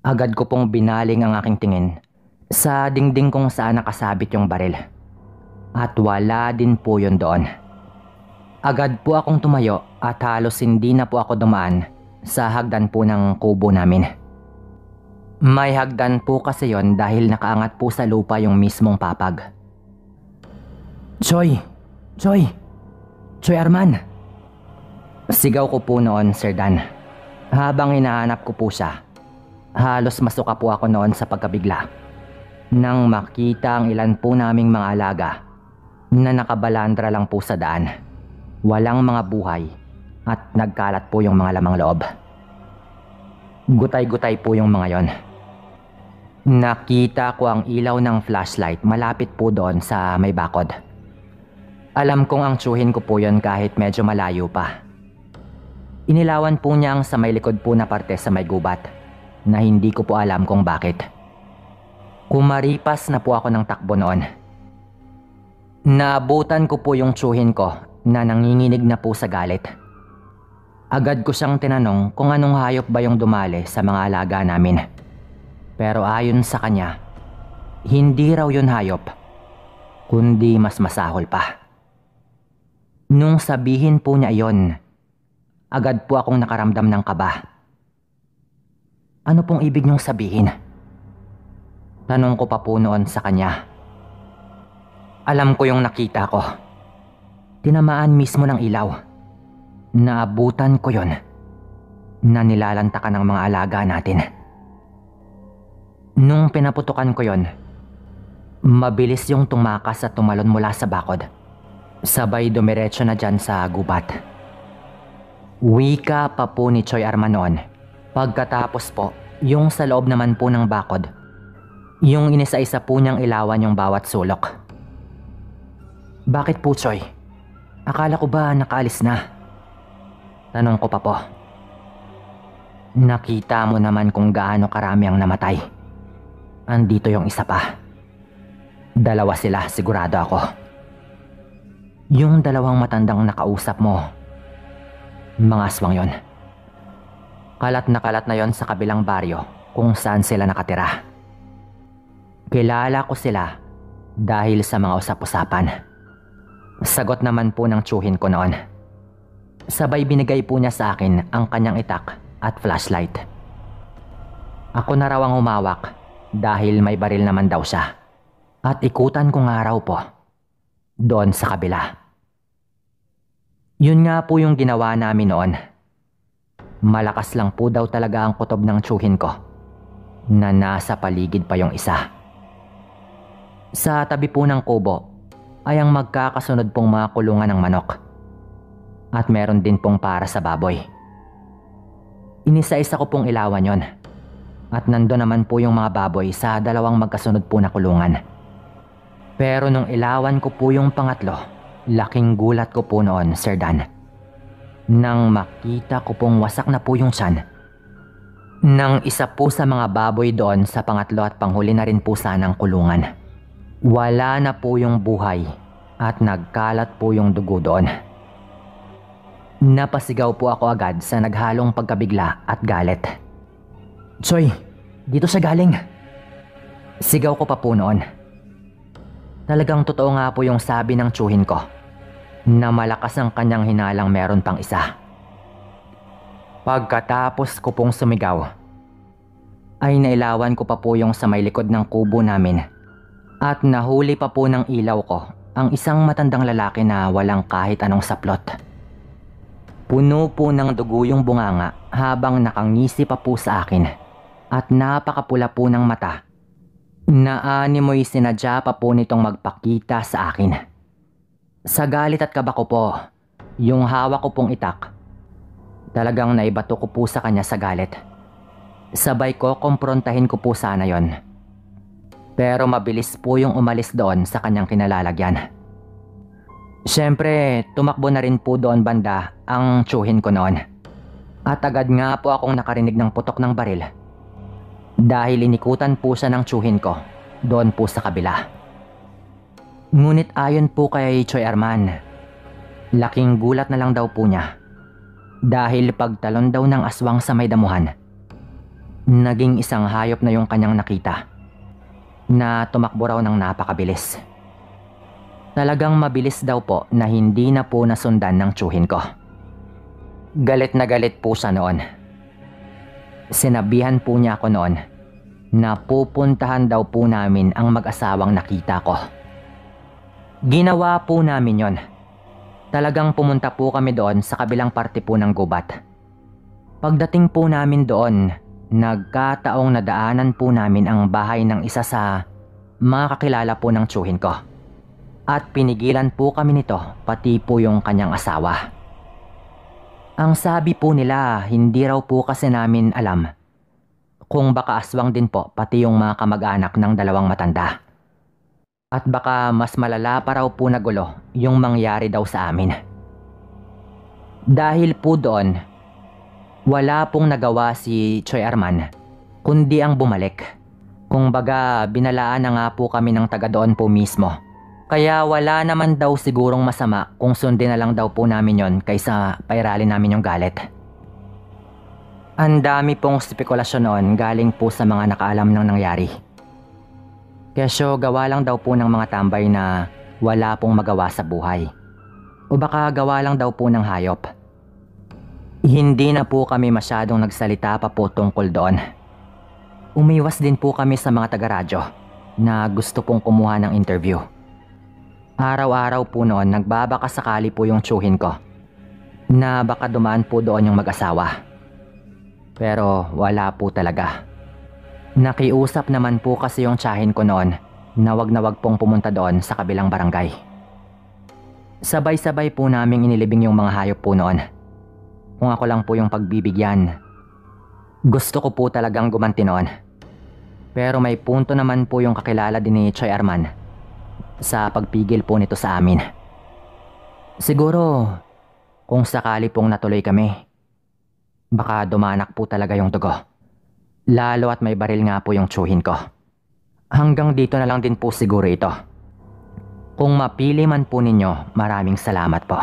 Agad ko pong binaling ang aking tingin sa dingding kung saan nakasabit yung baril. At wala din po yun doon. Agad po akong tumayo at halos hindi na po ako dumaan sa hagdan po ng kubo namin. May hagdan po kasi yon dahil nakaangat po sa lupa yung mismong papag. Choy! Choy! Choy Arman! Sigaw ko po noon, Sir Dan. Habang hinahanap ko po siya, halos masuka po ako noon sa pagkabigla nang makita ang ilan po naming mga alaga na nakabalandra lang po sa daan. Walang mga buhay at nagkalat po yung mga lamang loob. Gutay-gutay po yung mga yon. Nakita ko ang ilaw ng flashlight malapit po doon sa may bakod. Alam kong ang tsuhin ko po yon kahit medyo malayo pa. Inilawan po niya ang sa may likod po na parte sa may gubat na hindi ko po alam kung bakit. Kumaripas na po ako ng takbo noon. Naabutan ko po yung tsuhin ko na nanginginig na po sa galit. Agad ko siyang tinanong kung anong hayop ba yung dumali sa mga alaga namin. Pero ayon sa kanya, hindi raw yun hayop, kundi mas masahol pa. Nung sabihin po niya yon, agad po akong nakaramdam ng kaba. Ano pong ibig niyong sabihin? Tanong ko pa po noon sa kanya. Alam ko yung nakita ko. Tinamaan mismo ng ilaw. Naabutan ko yon na nilalantakan ng mga alaga natin. Nung pinaputukan ko yon, mabilis yung tumakas at tumalon mula sa bakod. Sabay dumiretso na dyan sa gubat. Wika pa po ni Choi Arman noon. Pagkatapos po, yung sa loob naman po ng bakod, yung inisa-isa po niyang ilawan yung bawat sulok. Bakit po, Choi? Akala ko ba nakaalis na? Tanong ko pa po. Nakita mo naman kung gaano karami ang namatay. Andito yung isa pa. 2 sila, sigurado ako. Yung 2 matandang nakausap mo, mga aswang yon. Kalat na yon sa kabilang baryo kung saan sila nakatira. Kilala ko sila dahil sa mga usap-usapan. Sagot naman po ng tiyuhin ko noon. Sabay binigay po niya sa akin ang kanyang itak at flashlight. Ako na raw ang humawak dahil may baril naman daw siya. At ikutan ko nga raw po doon sa kabila. Yun nga po yung ginawa namin noon. Malakas lang po daw talaga ang kutob ng tiyuhin ko na nasa paligid pa yung isa. Sa tabi po ng kubo ay ang magkakasunod pong mga kulungan ng manok. At meron din pong para sa baboy. Inisa-isa ko pong ilawan yon. At nando naman po yung mga baboy sa 2 magkasunod po na kulungan. Pero nung ilawan ko po yung pangatlo, laking gulat ko po noon, Sir Dan. Nang makita ko pong wasak na po yung tiyan nang isa po sa mga baboy doon sa pangatlo at panghuli na rin po sanang kulungan. Wala na po yung buhay at nagkalat po yung dugo doon. Napasigaw po ako agad sa naghalong pagkabigla at galit. Choy, dito siya galing. Sigaw ko pa po noon. Talagang totoo nga po yung sabi ng tiyuhin ko na malakas ang kanyang hinalang meron pang isa. Pagkatapos ko pong sumigaw, ay nailawan ko pa po yung sa may likod ng kubo namin at nahuli pa po ng ilaw ko ang isang matandang lalaki na walang kahit anong saplot. Puno po ng dugo yung bunganga habang nakangisi pa po sa akin at napakapula po ng mata. Naanimoy sinadya pa po nitong magpakita sa akin. Sa galit at kaba ko po, yung hawak ko pong itak, talagang naibato ko po sa kanya sa galit. Sabay ko komprontahin ko po sana yon. Pero mabilis po yung umalis doon sa kanyang kinalalagyan. Siyempre, tumakbo na rin po doon banda ang tiyuhin ko noon. At agad nga po akong nakarinig ng putok ng baril. Dahil inikutan po siya ng tiyuhin ko doon po sa kabila. Ngunit ayon po kay Choi Arman, laking gulat na lang daw po niya. Dahil pagtalon daw ng aswang sa may damuhan, naging isang hayop na yung kanyang nakita na tumakbo raw ng napakabilis. Talagang mabilis daw po na hindi na po nasundan ng tiyuhin ko. Galit na galit po siya noon. Sinabihan po niya ako noon na pupuntahan daw po namin ang mag-asawang nakita ko. Ginawa po namin yon. Talagang pumunta po kami doon sa kabilang parte po ng gubat. Pagdating po namin doon, nagkataong nadaanan po namin ang bahay ng isa sa mga kakilala po ng tiyuhin ko. At pinigilan po kami nito, pati po yung kanyang asawa. Ang sabi po nila, hindi raw po kasi namin alam kung baka aswang din po pati yung mga kamag-anak ng 2 matanda. At baka mas malala pa raw po na gulo yung mangyari daw sa amin. Dahil po doon, wala pong nagawa si Choi Arman kundi ang bumalik. Kung baga, binalaan na nga po kami ng taga doon po mismo. Kaya wala naman daw sigurong masama kung sundin na lang daw po namin yon kaysa pairalin namin yung galit. Ang dami pong spekulasyon noon galing po sa mga nakaalam ng nangyari. Kesyo gawa lang daw po ng mga tambay na wala pong magawa sa buhay. O baka gawa lang daw po ng hayop. Hindi na po kami masyadong nagsalita pa po tungkol doon. Umiwas din po kami sa mga taga-radyo na gusto pong kumuha ng interview. Araw-araw po noon nagbabaka sakali po yung tsuhin ko na baka dumaan po doon yung mag-asawa. Pero wala po talaga. Nakiusap naman po kasi yung tiyahin ko noon na wag pong pumunta doon sa kabilang barangay. Sabay-sabay po naming inilibing yung mga hayop po noon. Kung ako lang po yung pagbibigyan, gusto ko po talagang gumanti noon. Pero may punto naman po yung kakilala din ni Choy Arman sa pagpigil po nito sa amin. Siguro, kung sakali pong natuloy kami, baka dumanak po talaga yung dugo. Lalo at may baril nga po yung tsuhin ko. Hanggang dito na lang din po siguro ito. Kung mapili man po ninyo, maraming salamat po.